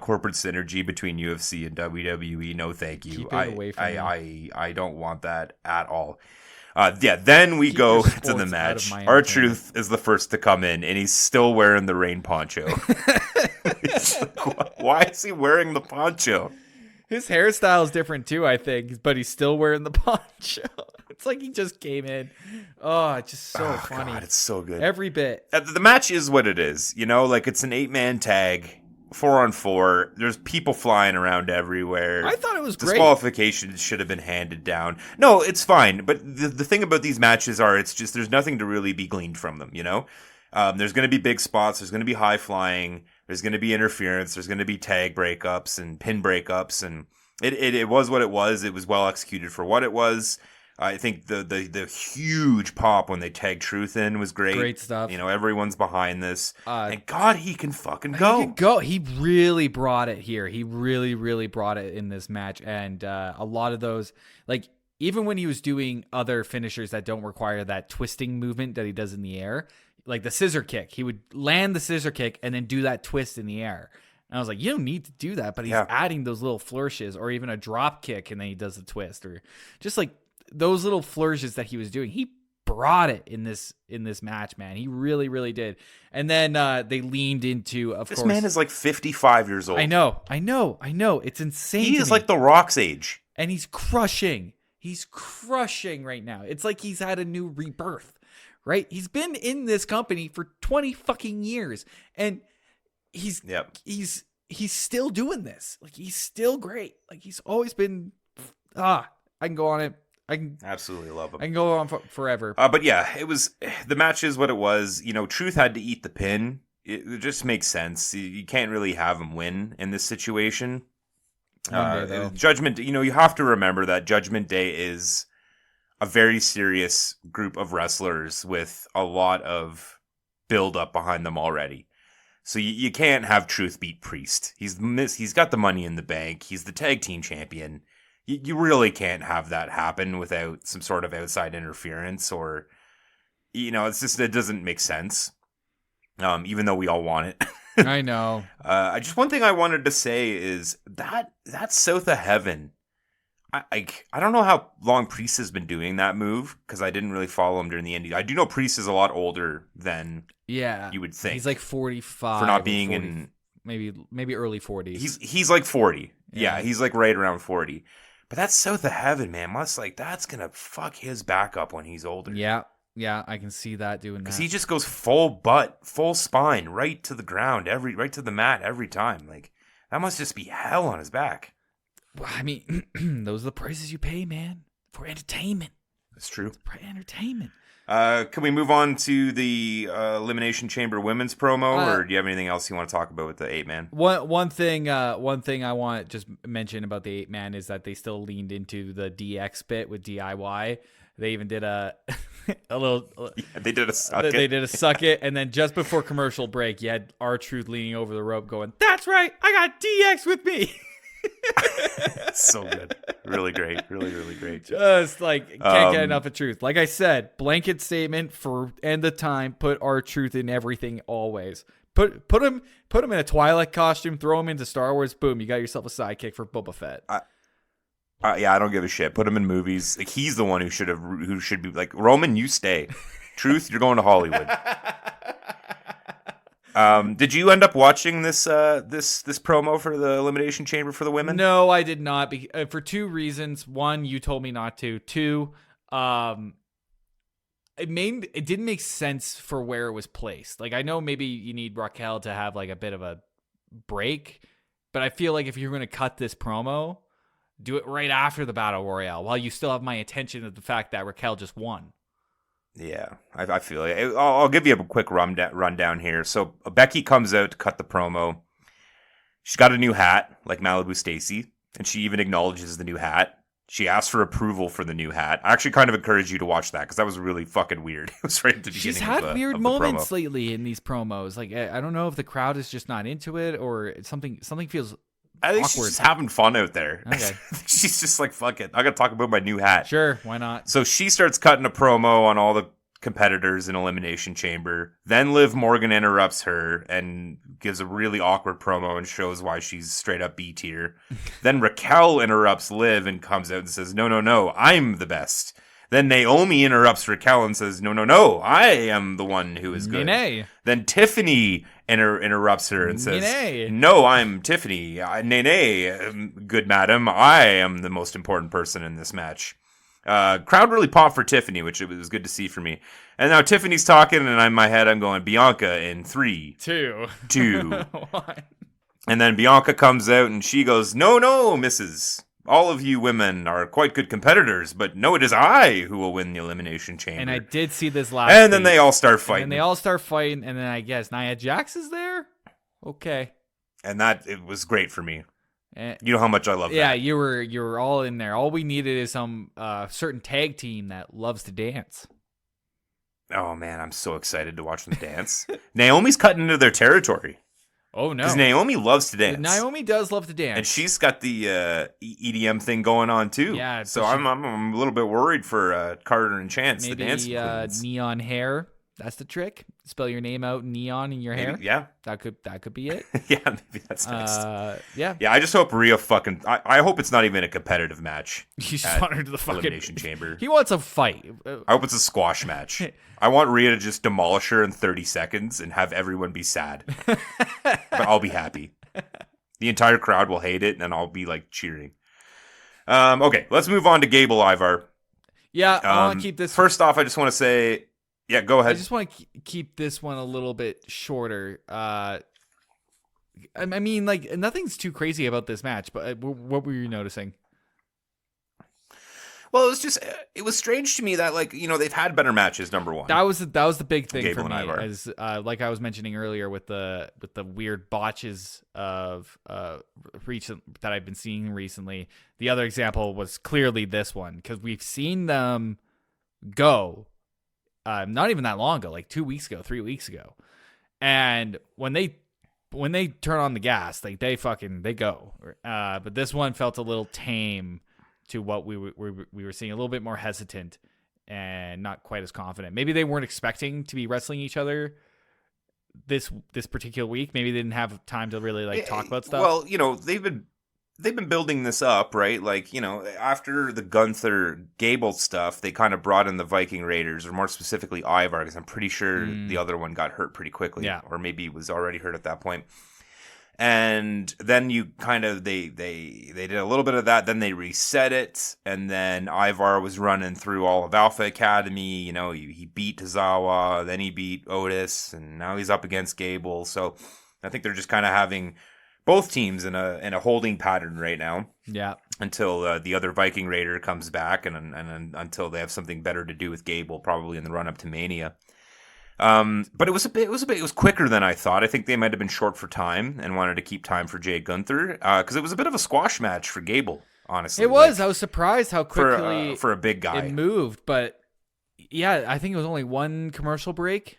corporate synergy between UFC and WWE. No, thank you. Keep it away from me. I don't want that at all. Then we go to the match. R-Truth is the first to come in, and he's still wearing the rain poncho. Why is he wearing the poncho? His hairstyle is different too, I think, but he's still wearing the poncho. It's like he just came in. Oh, it's just so funny. God, it's so good. Every bit. The match is what it is. Like it's an 8-man tag, 4-on-4. There's people flying around everywhere. I thought it was great. Disqualification should have been handed down. No, it's fine. But the thing about these matches it's just there's nothing to really be gleaned from them, There's going to be big spots. There's going to be high flying. There's going to be interference. There's going to be tag breakups and pin breakups. And it was what it was. It was well executed for what it was. I think the huge pop when they tagged Truth in was great. Great stuff. Everyone's behind this. And God, he can fucking go. He can go. He really brought it here. He really, really brought it in this match. And a lot of those, even when he was doing other finishers that don't require that twisting movement that he does in the air, like the scissor kick, he would land the scissor kick and then do that twist in the air. And I was like, you don't need to do that, but he's adding those little flourishes, or even a drop kick and then he does the twist, or just like those little flourishes that he was doing. He brought it in this match, man. He really, really did. And then they leaned into, of course. This man is like 55 years old. I know. It's insane. He is like The Rock's age. And he's crushing. He's crushing right now. It's like he's had a new rebirth. Right? He's been in this company for 20 fucking years, and he's still doing this. Like, he's still great. Like, he's always been. I can go on it. I can absolutely love him. I can go on forever. But yeah, it was the match is what it was. Truth had to eat the pin. It just makes sense. You can't really have him win in this situation. Judgment. You have to remember that Judgment Day is a very serious group of wrestlers with a lot of build up behind them already. So you can't have Truth beat Priest. He's got the money in the bank. He's the tag team champion. You really can't have that happen without some sort of outside interference, or, it's just, it doesn't make sense. Even though we all want it. I know. One thing I wanted to say is that South of Heaven, I don't know how long Priest has been doing that move, because I didn't really follow him during the indie. I do know Priest is a lot older than you would think. He's like 45 for not being 40, in maybe early 40s. He's like 40. Yeah, he's like right around 40. But that's South of Heaven, man. That's gonna fuck his back up when he's older. Yeah, I can see that doing that. Because he just goes full butt, full spine, right to the ground, right to the mat every time. Like, that must just be hell on his back. Well, I mean, those are the prices you pay, man, for entertainment. That's true. For entertainment. Can we move on to the Elimination Chamber women's promo, or do you have anything else you want to talk about with the 8-man? One thing I want to just mention about the 8-man is that they still leaned into the DX bit with DIY. They even did a little. Yeah, they did a suck it. They did a suck it, and then just before commercial break, you had R-Truth leaning over the rope, going, "That's right, I got DX with me." So good. Really great. Really, really great. Just like can't get enough of Truth. Like I said, blanket statement for end of time. Put R-Truth in everything always. Put him in a Twilight costume. Throw him into Star Wars. Boom, you got yourself a sidekick for Boba Fett. Yeah, I don't give a shit. Put him in movies. Like, he's the one who should be like, Roman, you stay. Truth, you're going to Hollywood. Did you end up watching this promo for the Elimination Chamber for the women? No, I did not. For two reasons. One, you told me not to. Two, it didn't make sense for where it was placed. Like, I know maybe you need Raquel to have like a bit of a break, but I feel like if you're going to cut this promo, do it right after the Battle Royale while you still have my attention of the fact that Raquel just won. Yeah, I feel it. I'll give you a quick rundown here. So Becky comes out to cut the promo. She's got a new hat, like Malibu Stacy, and she even acknowledges the new hat. She asked for approval for the new hat. I actually kind of encourage you to watch that because that was really fucking weird. It was right at the beginning. She's had weird moments promo. lately in these promos. Like, I don't know if the crowd is just not into it or something feels I think awkward. She's having fun out there. Okay. She's just like, fuck it. I got to talk about my new hat. Sure, why not? So she starts cutting a promo on all the competitors in Elimination Chamber. Then Liv Morgan interrupts her and gives a really awkward promo and shows why she's straight up B tier. Then Raquel interrupts Liv and comes out and says, no, I'm the best. Then Naomi interrupts Raquel and says, no, I am the one who is good. Nene. Then Tiffany interrupts her and says, Nene. no, I'm Tiffany. Nene, good madam, I am the most important person in this match. Crowd really popped for Tiffany, which it was good to see for me. And now Tiffany's talking, and in my head I'm going, Bianca in 3, 2, 1. And then Bianca comes out and she goes, no, missus. All of you women are quite good competitors, but no, it is I who will win the Elimination Chamber. And I did see this last And then they all start fighting. And then I guess Nia Jax is there? Okay. And it was great for me. You know how much I love that. Yeah, you were all in there. All we needed is some certain tag team that loves to dance. Oh, man, I'm so excited to watch them dance. Naomi's cutting into their territory. Oh, no. Because Naomi loves to dance. Naomi does love to dance. And she's got the EDM thing going on, too. Yeah. So I'm a little bit worried for Carter and Chance, maybe, the dancing queens. Neon hair. That's the trick. Spell your name out neon in your hair. Yeah. That could be it. Yeah, maybe that's next. Yeah. Yeah, I just hope Rhea I hope it's not even a competitive match. You just want her to the fucking Elimination Chamber. He wants a fight. I hope it's a squash match. I want Rhea to just demolish her in 30 seconds and have everyone be sad. But I'll be happy. The entire crowd will hate it, and I'll be like cheering. Okay, let's move on to Gable Ivar. Yeah, I want to keep this. First off, I just want to say, yeah, go ahead. I just want to keep this one a little bit shorter. I mean, like, nothing's too crazy about this match, but what were you noticing? Well, it was strange to me that, like, you know, they've had better matches, number one. That was the big thing Gable for me, and Ivar. as like I was mentioning earlier with the weird botches of recent that I've been seeing recently. The other example was clearly this one, because we've seen them go not even that long ago, like 2 weeks ago, 3 weeks ago, and when they turn on the gas, like they go. But this one felt a little tame to what we were seeing, a little bit more hesitant and not quite as confident. Maybe they weren't expecting to be wrestling each other this particular week. Maybe they didn't have time to really like talk about stuff. Well, you know, they've been building this up, right? Like, you know, after the Gunther Gable stuff, they kind of brought in the Viking Raiders, or more specifically Ivar, because I'm pretty sure the other one got hurt pretty quickly, or maybe was already hurt at that point. And then you kind of they did a little bit of that. Then they reset it, and then Ivar was running through all of Alpha Academy. You know, he beat Tozawa, then he beat Otis, and now he's up against Gable. So I think they're just kind of having both teams in a holding pattern right now. Yeah. Until the other Viking Raider comes back, and until they have something better to do with Gable, probably in the run up to Mania. But it was quicker than I thought. I think they might have been short for time and wanted to keep time for Jay Gunther, because it was a bit of a squash match for Gable. Honestly, it was. I was surprised how quickly for a big guy it moved. But yeah, I think it was only one commercial break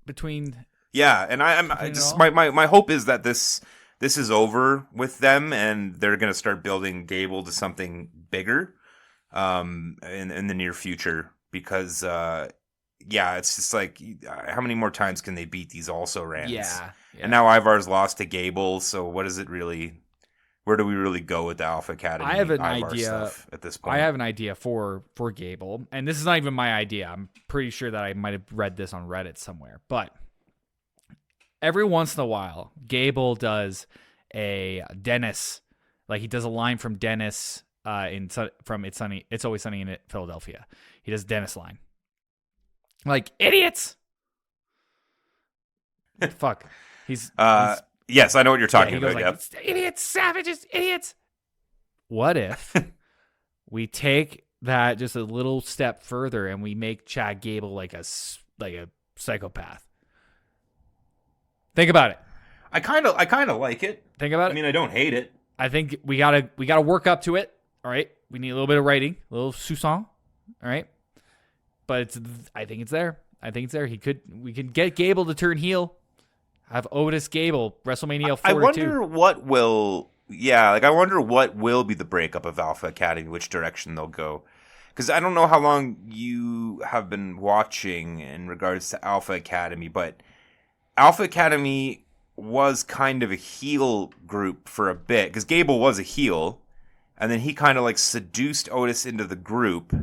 between. Yeah, and I just my hope is that this is over with them, and they're going to start building Gable to something bigger, in the near future. Because it's just like, how many more times can they beat these also rans? Yeah. And now Ivar's lost to Gable, so what is it really? Where do we really go with the Alpha Academy? I have an Ivar idea stuff at this point. I have an idea for Gable, and this is not even my idea. I'm pretty sure that I might have read this on Reddit somewhere. But every once in a while, Gable does a Dennis, like he does a line from Dennis from It's Always Sunny in Philadelphia. He does Dennis line, like idiots. Fuck, he's yes, I know what you're talking about. Like, idiots, savages, idiots. What if we take that just a little step further and we make Chad Gable like a psychopath? Think about it. I kind of like it. Think about it. I mean, I don't hate it. I think we gotta work up to it. All right, we need a little bit of writing, a little sousson. All right, but I think it's there. We can get Gable to turn heel. Have Otis Gable WrestleMania 42. I wonder what will be the breakup of Alpha Academy, which direction they'll go. Because I don't know how long you have been watching in regards to Alpha Academy, but Alpha Academy was kind of a heel group for a bit. Because Gable was a heel, and then he kind of like seduced Otis into the group.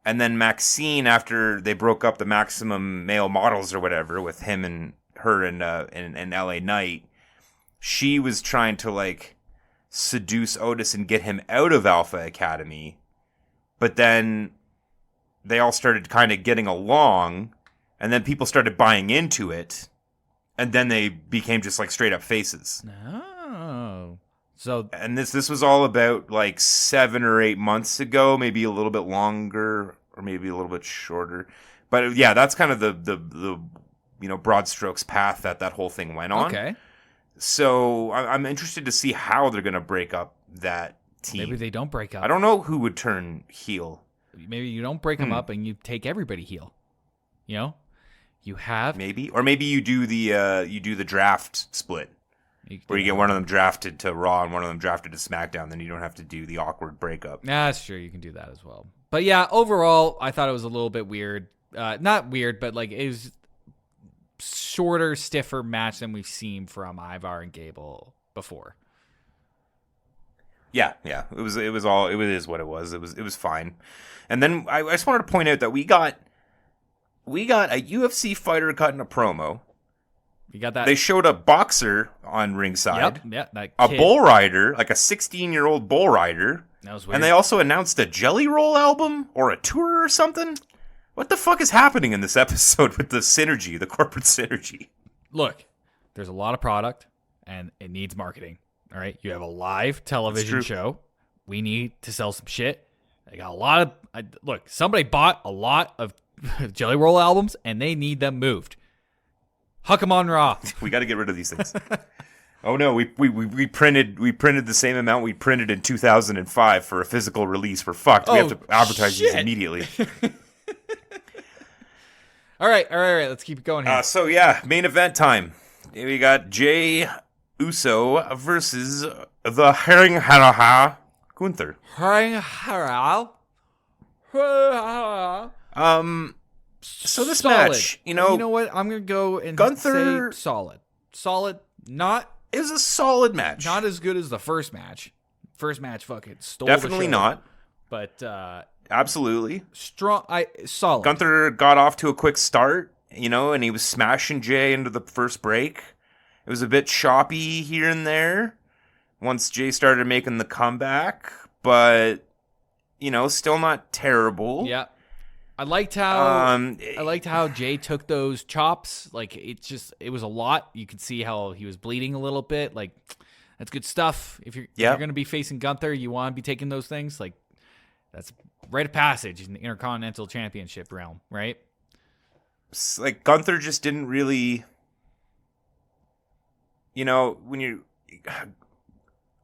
And then Maxine, after they broke up the Maximum Male Models or whatever with him and her and LA Knight, she was trying to like seduce Otis and get him out of Alpha Academy, but then they all started kind of getting along, and then people started buying into it, and then they became just like straight up faces. Oh, so and this was all about like 7 or 8 months ago, maybe a little bit longer or maybe a little bit shorter, but yeah, that's kind of the broad strokes path that whole thing went on. Okay. So I'm interested to see how they're going to break up that team. Maybe they don't break up. I don't know who would turn heel. Maybe you don't break them up and you take everybody heel. You have maybe you do the draft split where you get one of them drafted to Raw and one of them drafted to SmackDown. Then you don't have to do the awkward breakup. That's true. You can do that as well. But yeah, overall, I thought it was a little bit weird. Not weird, but like it was shorter, stiffer match than we've seen from Ivar and Gable before. Yeah. It is what it was. It was fine. And then I just wanted to point out that we got a UFC fighter cutting a promo. You got that? They showed a boxer on ringside. Yep. That a bull rider, like a 16-year-old bull rider. That was weird. And they also announced a Jelly Roll album or a tour or something. What the fuck is happening in this episode with the synergy, the corporate synergy? Look, there's a lot of product, and it needs marketing. All right, you have a live television show. We need to sell some shit. They got a lot of look. Somebody bought a lot of Jelly Roll albums, and they need them moved. Huck them on Raw. We got to get rid of these things. Oh no, we printed the same amount we printed in 2005 for a physical release. We're fucked. We have to advertise these immediately. All right. Let's keep it going here. So yeah, main event time. We got Jay Uso versus the Herring Haraha Gunther. Herring Haraha. So this solid. match, you know what? I'm gonna go and Gunther, say solid. Solid. Not. It was a solid match. Not as good as the first match. First match fucking stole Definitely the show. not. But absolutely strong. Solid. Gunther got off to a quick start, and he was smashing Jay into the first break. It was a bit choppy here and there once Jay started making the comeback, but still not terrible. Yeah. I liked how Jay took those chops. Like it was a lot. You could see how he was bleeding a little bit. Like that's good stuff. If you're going to be facing Gunther, you want to be taking those things. Like that's rite of passage in the Intercontinental Championship realm, right? Like Gunther just didn't really, when you,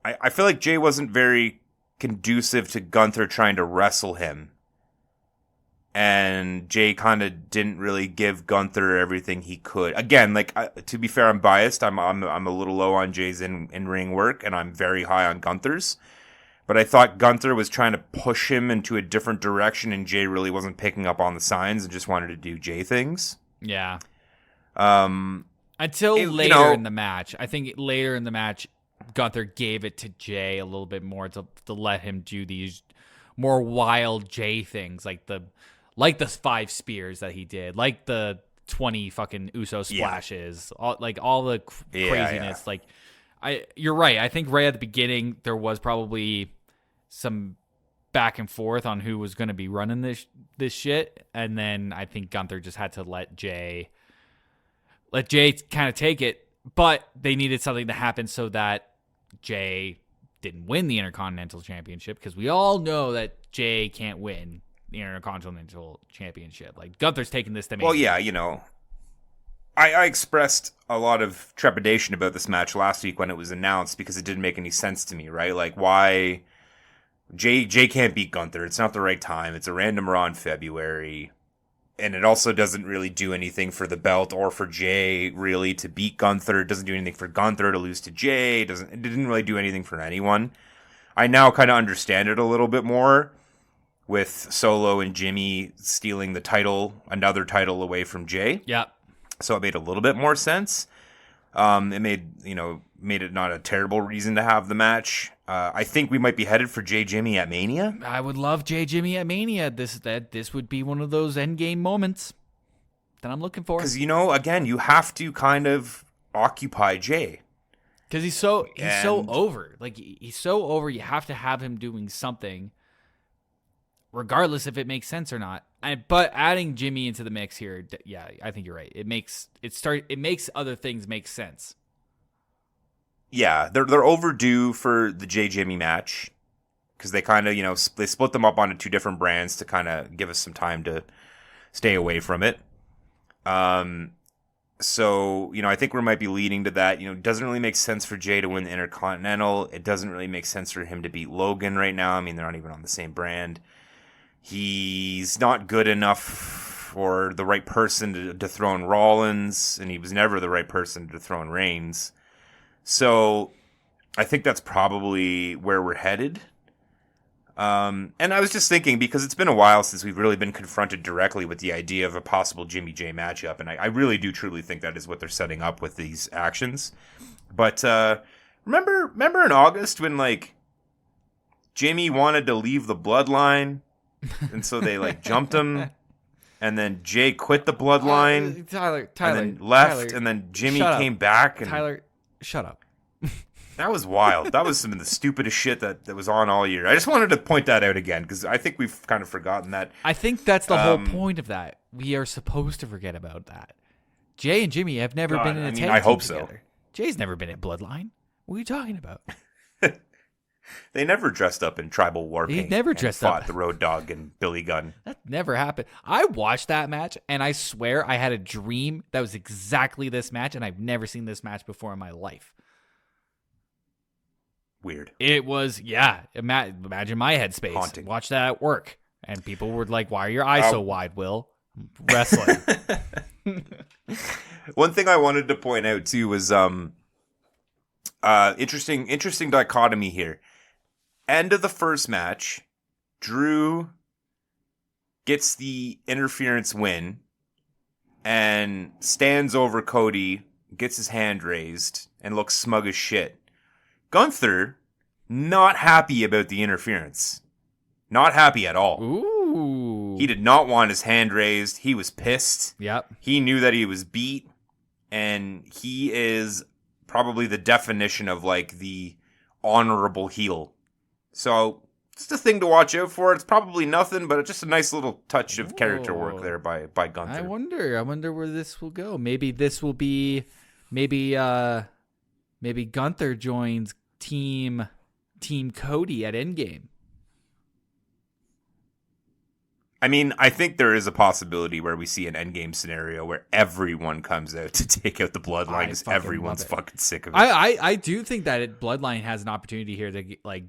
I feel like Jay wasn't very conducive to Gunther trying to wrestle him. And Jay kind of didn't really give Gunther everything he could. Again, like to be fair, I'm biased. I'm a little low on Jay's in ring work, and I'm very high on Gunther's. But I thought Gunther was trying to push him into a different direction, and Jay really wasn't picking up on the signs and just wanted to do Jay things. Yeah. Until later in the match, I think later in the match, Gunther gave it to Jay a little bit more to let him do these more wild Jay things, like the 5 spears that he did, like the 20 fucking Uso splashes, all the craziness. Yeah. You're right. I think right at the beginning there was probably some back and forth on who was going to be running this shit, and then I think Gunther just had to let Jay kind of take it, but they needed something to happen so that Jay didn't win the Intercontinental Championship, because we all know that Jay can't win the Intercontinental Championship. Like Gunther's taking this to me. Well, yeah, I expressed a lot of trepidation about this match last week when it was announced, because it didn't make any sense to me, right? Like, why Jay can't beat Gunther? It's not the right time. It's a random Raw in February, and it also doesn't really do anything for the belt or for Jay really to beat Gunther. It doesn't do anything for Gunther to lose to Jay. It didn't really do anything for anyone. I now kind of understand it a little bit more, with Solo and Jimmy stealing the title, another title away from Jay. Yeah. So it made a little bit more sense. It made it not a terrible reason to have the match. I think we might be headed for Jay Jimmy at Mania. I would love Jay Jimmy at Mania. This would be one of those endgame moments that I'm looking for. Because, again, you have to kind of occupy Jay. Because he's so over. Like, he's so over, you have to have him doing something, regardless if it makes sense or not. But adding Jimmy into the mix here, yeah, I think you're right. It makes other things make sense. Yeah, they're overdue for the Jay Jimmy match, because they kind of, they split them up onto 2 different brands to kind of give us some time to stay away from it. So, I think we might be leading to that. It doesn't really make sense for Jay to win the Intercontinental. It doesn't really make sense for him to beat Logan right now. I mean, they're not even on the same brand. He's not good enough or the right person to dethrone Rollins, and he was never the right person to dethrone Reigns. So I think that's probably where we're headed. And I was just thinking, because it's been a while since we've really been confronted directly with the idea of a possible Jimmy Jay matchup, and I really do truly think that is what they're setting up with these actions. But remember in August when, like, Jimmy wanted to leave the bloodline, and so they, like, jumped him, and then Jay quit the bloodline, Tyler, and then left, Tyler, and then Jimmy came back. And Tyler, shut up. That was wild. That was some of the stupidest shit that was on all year. I just wanted to point that out again, because I think we've kind of forgotten that. I think that's the whole point of that. We are supposed to forget about that. Jay and Jimmy have never been in a tag team together. Jay's never been in Bloodline. What are you talking about? They never dressed up in tribal war paint. He never dressed up. Fought the Road Dogg and Billy Gunn. That never happened. I watched that match, and I swear I had a dream that was exactly this match, and I've never seen this match before in my life. Weird. It was, yeah. Imagine my headspace. Haunting. Watch that at work, and people were like, "Why are your eyes so wide, Will?" Wrestling. One thing I wanted to point out too was interesting dichotomy here. End of the first match, Drew gets the interference win and stands over Cody, gets his hand raised, and looks smug as shit. Gunther, not happy about the interference. Not happy at all. Ooh. He did not want his hand raised. He was pissed. Yep. He knew that he was beat, and he is probably the definition of, like, the honorable heel. So just a thing to watch out for. It's probably nothing, but it's just a nice little touch of character work there by Gunther. I wonder where this will go. Maybe this will be, maybe Gunther joins Team Cody at Endgame. I mean, I think there is a possibility where we see an Endgame scenario where everyone comes out to take out the Bloodline because everyone's fucking sick of it. I do think that Bloodline has an opportunity here to like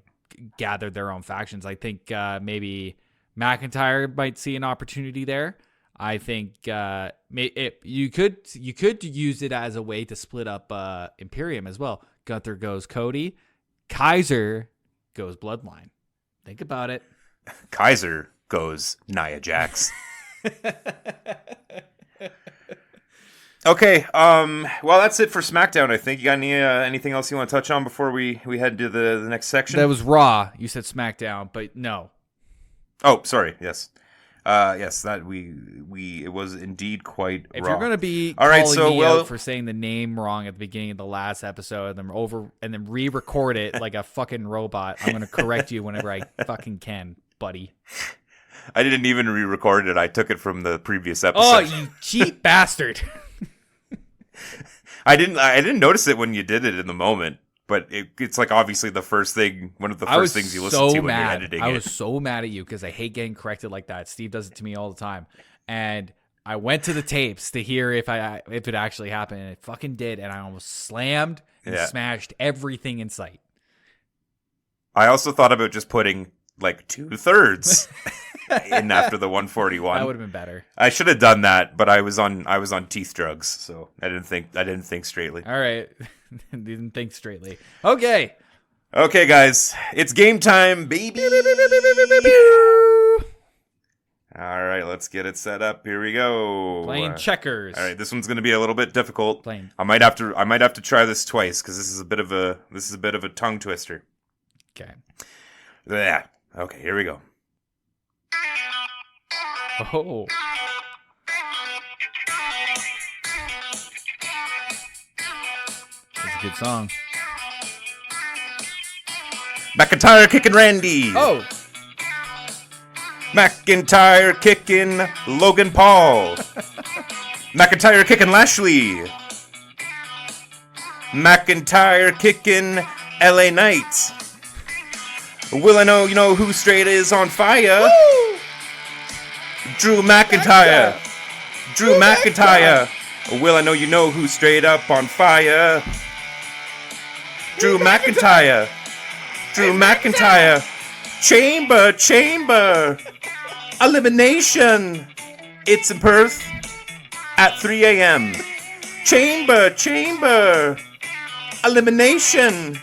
gather their own factions. I think maybe McIntyre might see an opportunity there. I think you could use it as a way to split up Imperium as well. Gunther goes Cody, Kaiser goes Bloodline. Think about it. Kaiser goes Nia Jax. Okay, well, that's it for SmackDown, I think. You got anything else you want to touch on before we head to the next section? That was Raw. You said SmackDown, but no. Oh, sorry. Yes. Yes, that it was indeed quite if Raw. You're going to be all right, so me out for saying the name wrong at the beginning of the last episode and then re-record it like a fucking robot, I'm going to correct you whenever I fucking can, buddy. I didn't even re-record it. I took it from the previous episode. Oh, you cheap bastard. I didn't notice it when you did it in the moment, but it's like obviously one of the first things you listen to when you're editing it. I was so mad at you because I hate getting corrected like that. Steve does it to me all the time. And I went to the tapes to hear if it actually happened, and it fucking did, and I almost slammed and smashed everything in sight. I also thought about just putting like 2/3 in after the 141. That would have been better. I should have done that, but I was on teeth drugs, so I didn't think straightly. All right. Didn't think straightly. Okay, guys, it's game time, baby. All right, let's get it set up. Here we go. Playing checkers. All right, this one's going to be a little bit difficult. Playing. I might have to try this twice because this is a bit of a tongue twister. Okay. Yeah. Okay, here we go. Oh. That's a good song. McIntyre kicking Randy. Oh. McIntyre kicking Logan Paul. McIntyre kicking Lashley. McIntyre kicking LA Knight. Will I know you know who straight is on fire? Woo! Drew McIntyre. Drew McIntyre. Will I know you know who's straight up on fire? Drew McIntyre. Drew McIntyre. Chamber. Elimination. It's in Perth at 3 a.m. Chamber. Elimination.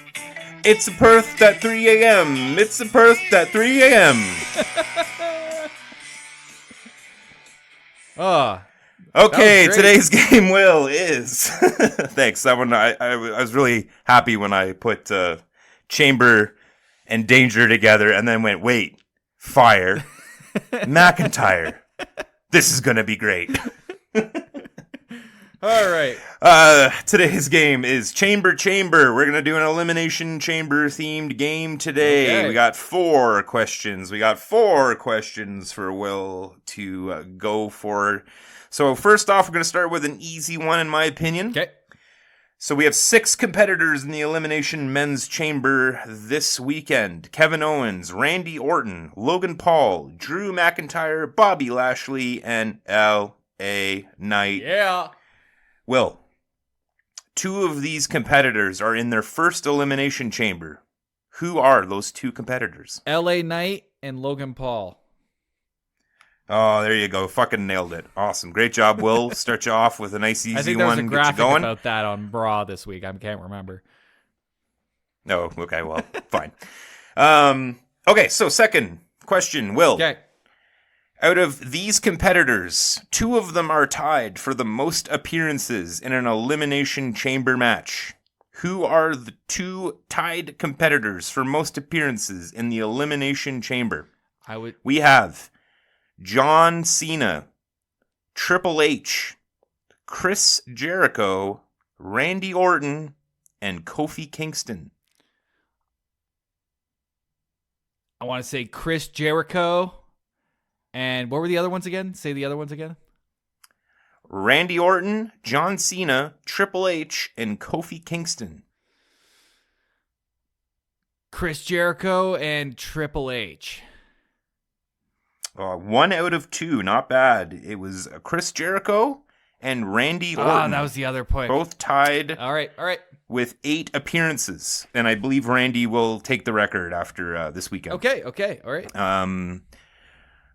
It's in Perth at 3 a.m. It's in Perth at 3 a.m. Okay, today's game, Will, is... Thanks. That one, I was really happy when I put Chamber and Danger together and then went, wait, Fire, McIntyre. This is going to be great. All right. Today's game is Chamber. We're going to do an Elimination Chamber themed game today. Okay. We got 4 questions. For Will to go for. So first off, we're going to start with an easy one, in my opinion. Okay. So we have 6 competitors in the Elimination Men's Chamber this weekend. Kevin Owens, Randy Orton, Logan Paul, Drew McIntyre, Bobby Lashley, and L.A. Knight. Yeah. Will, 2 of these competitors are in their first Elimination Chamber. Who are those 2 competitors? L.A. Knight and Logan Paul. Oh, there you go. Fucking nailed it. Awesome. Great job, Will. Start you off with a nice, easy one. I think there was a graphic about that on Raw this week. I can't remember. No. Okay, well, fine. Okay, so second question, Will. Okay. Out of these competitors, 2 of them are tied for the most appearances in an Elimination Chamber match. Who are the 2 tied competitors for most appearances in the Elimination Chamber? We have John Cena, Triple H, Chris Jericho, Randy Orton, and Kofi Kingston. I want to say Chris Jericho. And what were the other ones again? Say the other ones again. Randy Orton, John Cena, Triple H, and Kofi Kingston. Chris Jericho and Triple H. 1 out of 2, not bad. It was Chris Jericho and Randy Orton. Oh, that was the other point. Both tied. All right. With 8 appearances. And I believe Randy will take the record after this weekend. Okay. All right.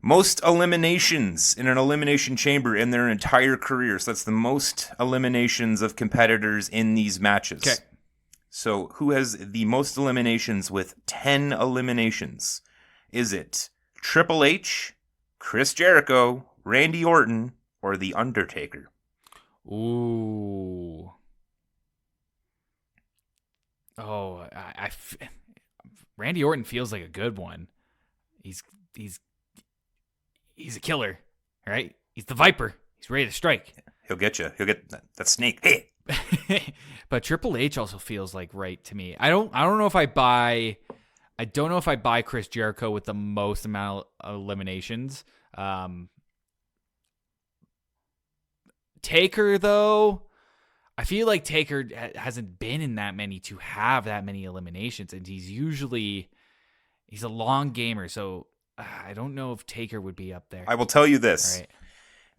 Most eliminations in an elimination chamber in their entire career. So that's the most eliminations of competitors in these matches. Okay. So who has the most eliminations with 10 eliminations? Is it Triple H, Chris Jericho, Randy Orton, or The Undertaker? Ooh. Oh, Randy Orton feels like a good one. He's a killer, right? He's the Viper. He's ready to strike. He'll get you. He'll get that snake. Hey. But Triple H also feels like right to me. I don't know if I buy Chris Jericho with the most amount of eliminations. Taker though, I feel like Taker hasn't been in that many to have that many eliminations, and he's a long gamer, so I don't know if Taker would be up there. I will tell you this. All right.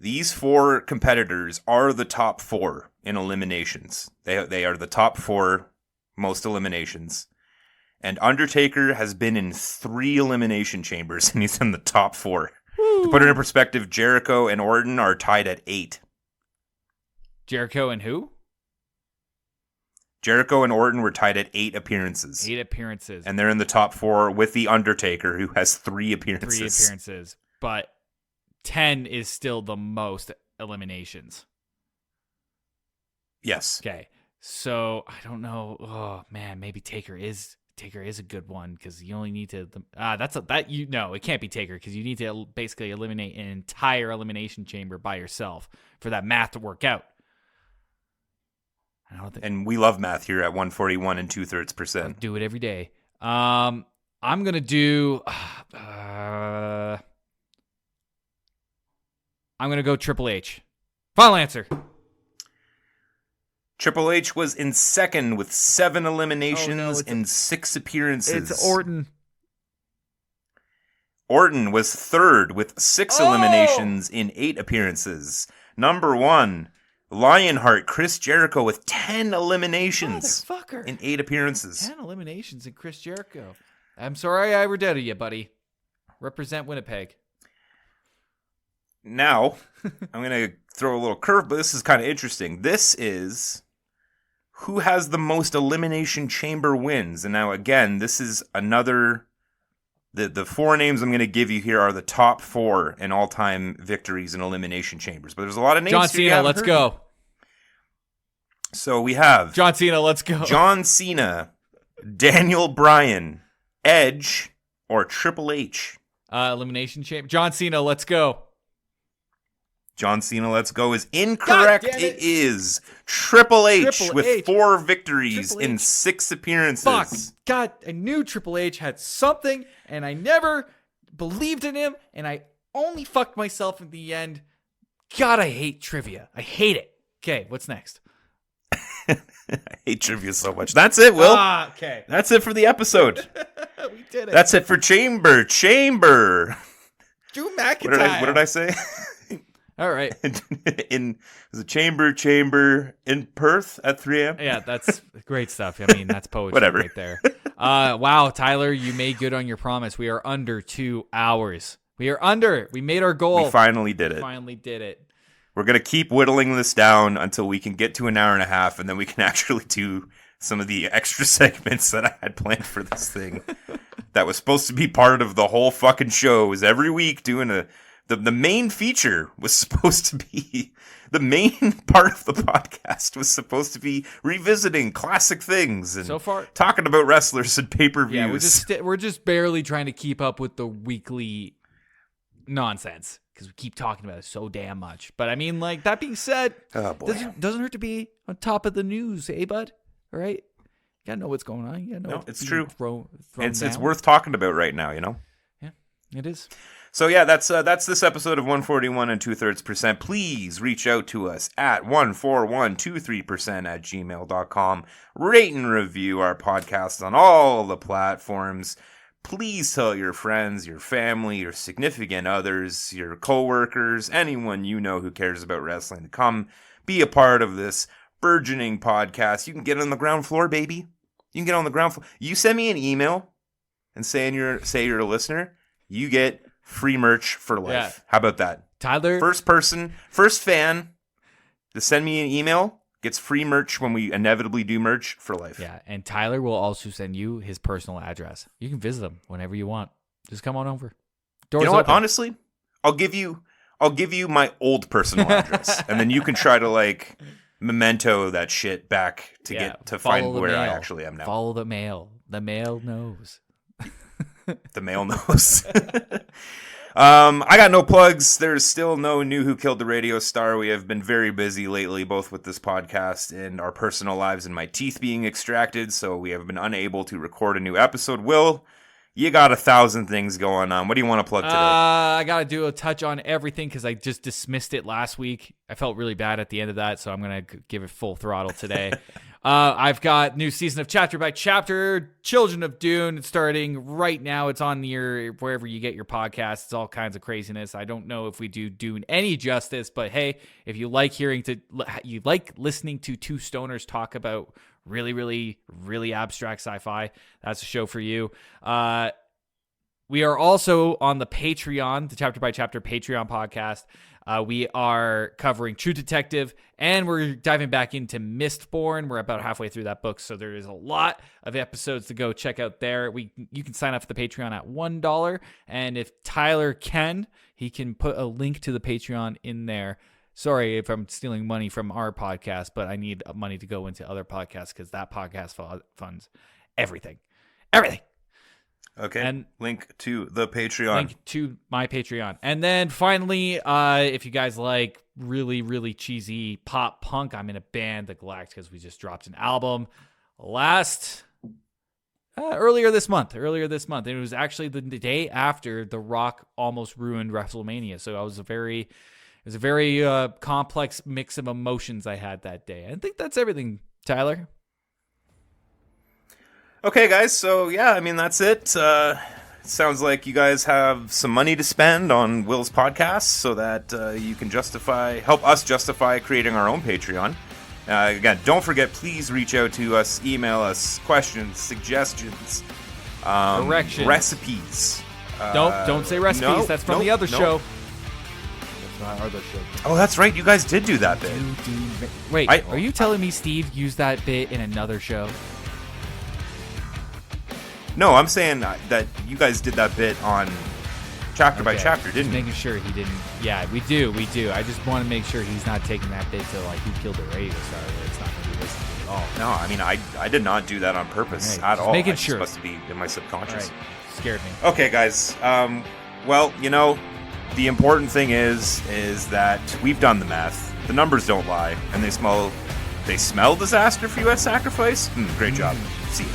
These 4 competitors are the top 4 in eliminations. They are the top 4 most eliminations. And Undertaker has been in 3 elimination chambers, and he's in the top 4. Woo. To put it in perspective, Jericho and Orton are tied at 8. Jericho and who? Jericho and Orton were tied at 8 appearances. 8 appearances. And they're in the top 4 with The Undertaker, who has 3 appearances. 3 appearances. But 10 is still the most eliminations. Yes. Okay. So, I don't know. Oh, man, maybe Taker is a good one because you only need to it can't be Taker because you need to basically eliminate an entire elimination chamber by yourself for that math to work out. And we love math here at 141 and 2/3%. I do it every day. I'm gonna do. I'm gonna go Triple H. Final answer. Triple H was in second with 7 eliminations and 6 appearances. It's Orton. Orton was third with 6 eliminations in 8 appearances. Number 1. Lionheart Chris Jericho with 10 eliminations in 8 appearances. 10 eliminations in Chris Jericho. I'm sorry I ever did to you, buddy. Represent Winnipeg. Now, I'm going to throw a little curve, but this is kind of interesting. This is who has the most elimination chamber wins. And now, again, this is another... The 4 names I'm going to give you here are the top 4 in all-time victories in elimination chambers. But there's a lot of names. John Cena, let's go. So we have... John Cena, let's go. John Cena, Daniel Bryan, Edge, or Triple H. Elimination chamber. John Cena, let's go. John Cena, let's go is incorrect. It is Triple H with 4 victories in 6 appearances. Fuck. God, I knew Triple H had something, and I never believed in him, and I only fucked myself in the end. God, I hate trivia. I hate it. Okay, what's next? I hate trivia so much. That's it, Will. Okay. That's it for the episode. We did it. That's it for Chamber. Drew McIntyre. What did I say? All right. Was it Chamber in Perth at 3 a.m.? Yeah, that's great stuff. I mean, that's poetry Whatever. right there. Wow, Tyler, you made good on your promise. We are under 2 hours. We are under. We made our goal. We finally did it. Finally did it. We're going to keep whittling this down until we can get to an hour and a half, and then we can actually do some of the extra segments that I had planned for this thing. That was supposed to be part of the whole fucking show. Is every week doing the main feature was supposed to be, the main part of the podcast was supposed to be revisiting classic things and so far talking about wrestlers and pay-per-views. Yeah, we're just barely trying to keep up with the weekly nonsense because we keep talking about it so damn much. But I mean, like, that being said, oh boy, doesn't hurt to be on top of the news, eh, bud? All right? gotta know what's going on. You know, no, it's true. It's worth talking about right now. You know. Yeah, it is. So yeah, that's this episode of 141 and 2/3%. Please reach out to us at 14123%@gmail.com. Rate and review our podcast on all the platforms. Please tell your friends, your family, your significant others, your coworkers, anyone you know who cares about wrestling to come be a part of this burgeoning podcast. You can get on the ground floor, baby. You can get on the ground floor. You send me an email and say you're a listener, you get free merch for life. Yeah. How about that? Tyler? First fan to send me an email gets free merch when we inevitably do merch for life. Yeah, and Tyler will also send you his personal address. You can visit him whenever you want. Just come on over. Doors you know open. What? Honestly, I'll give you my old personal address, and then you can try to like memento that shit back to get to find where I actually am now. Follow the mail. The mail knows. The mail knows. I got no plugs. There's still no new Who Killed the Radio Star. We have been very busy lately, both with this podcast and our personal lives and my teeth being extracted, so we have been unable to record a new episode. Will, you got 1,000 things going on. What do you want to plug today? I got to do a touch on everything because I just dismissed it last week. I felt really bad at the end of that, so I'm going to give it full throttle today. I've got new season of Chapter by Chapter, Children of Dune, starting right now. It's on wherever you get your podcasts. It's all kinds of craziness. I don't know if we do Dune any justice, but hey, if you like listening to two stoners talk about really, really, really abstract sci-fi, that's a show for you. We are also on the Patreon, the Chapter by Chapter Patreon podcast. We are covering True Detective, and we're diving back into Mistborn. We're about halfway through that book, so there is a lot of episodes to go check out there. You can sign up for the Patreon at $1, and if Tyler can, he can put a link to the Patreon in there. Sorry if I'm stealing money from our podcast, but I need money to go into other podcasts because that podcast funds everything. Everything. Okay, and link to the Patreon. Link to my Patreon. And then finally, if you guys like really, really cheesy pop punk, I'm in a band, The Galacticas. We just dropped an album earlier this month. And it was actually the day after The Rock almost ruined WrestleMania. So it was a very complex mix of emotions I had that day. I think that's everything, Tyler. Okay, guys, so yeah, I mean, that's it. Sounds like you guys have some money to spend on Will's podcast so that you can help us justify creating our own Patreon. Again, don't forget, please reach out to us, email us questions, suggestions, corrections, recipes. Don't say recipes, no, that's from the other show. That's not our other show. Oh, that's right, you guys did do that bit. Wait, are you telling me Steve used that bit in another show? No, I'm saying that you guys did that bit on Chapter by Chapter, didn't you? Making sure he didn't. Yeah, we do. I just want to make sure he's not taking that bit to like Who Killed the Radio Star. It's not going to be listened to at all. No, I mean, I did not do that on purpose at all. Making sure. It's supposed to be in my subconscious. Right. Scared me. Okay, guys. Well, you know, the important thing is that we've done the math. The numbers don't lie, and they smell disaster for U.S. sacrifice. Great job. See you.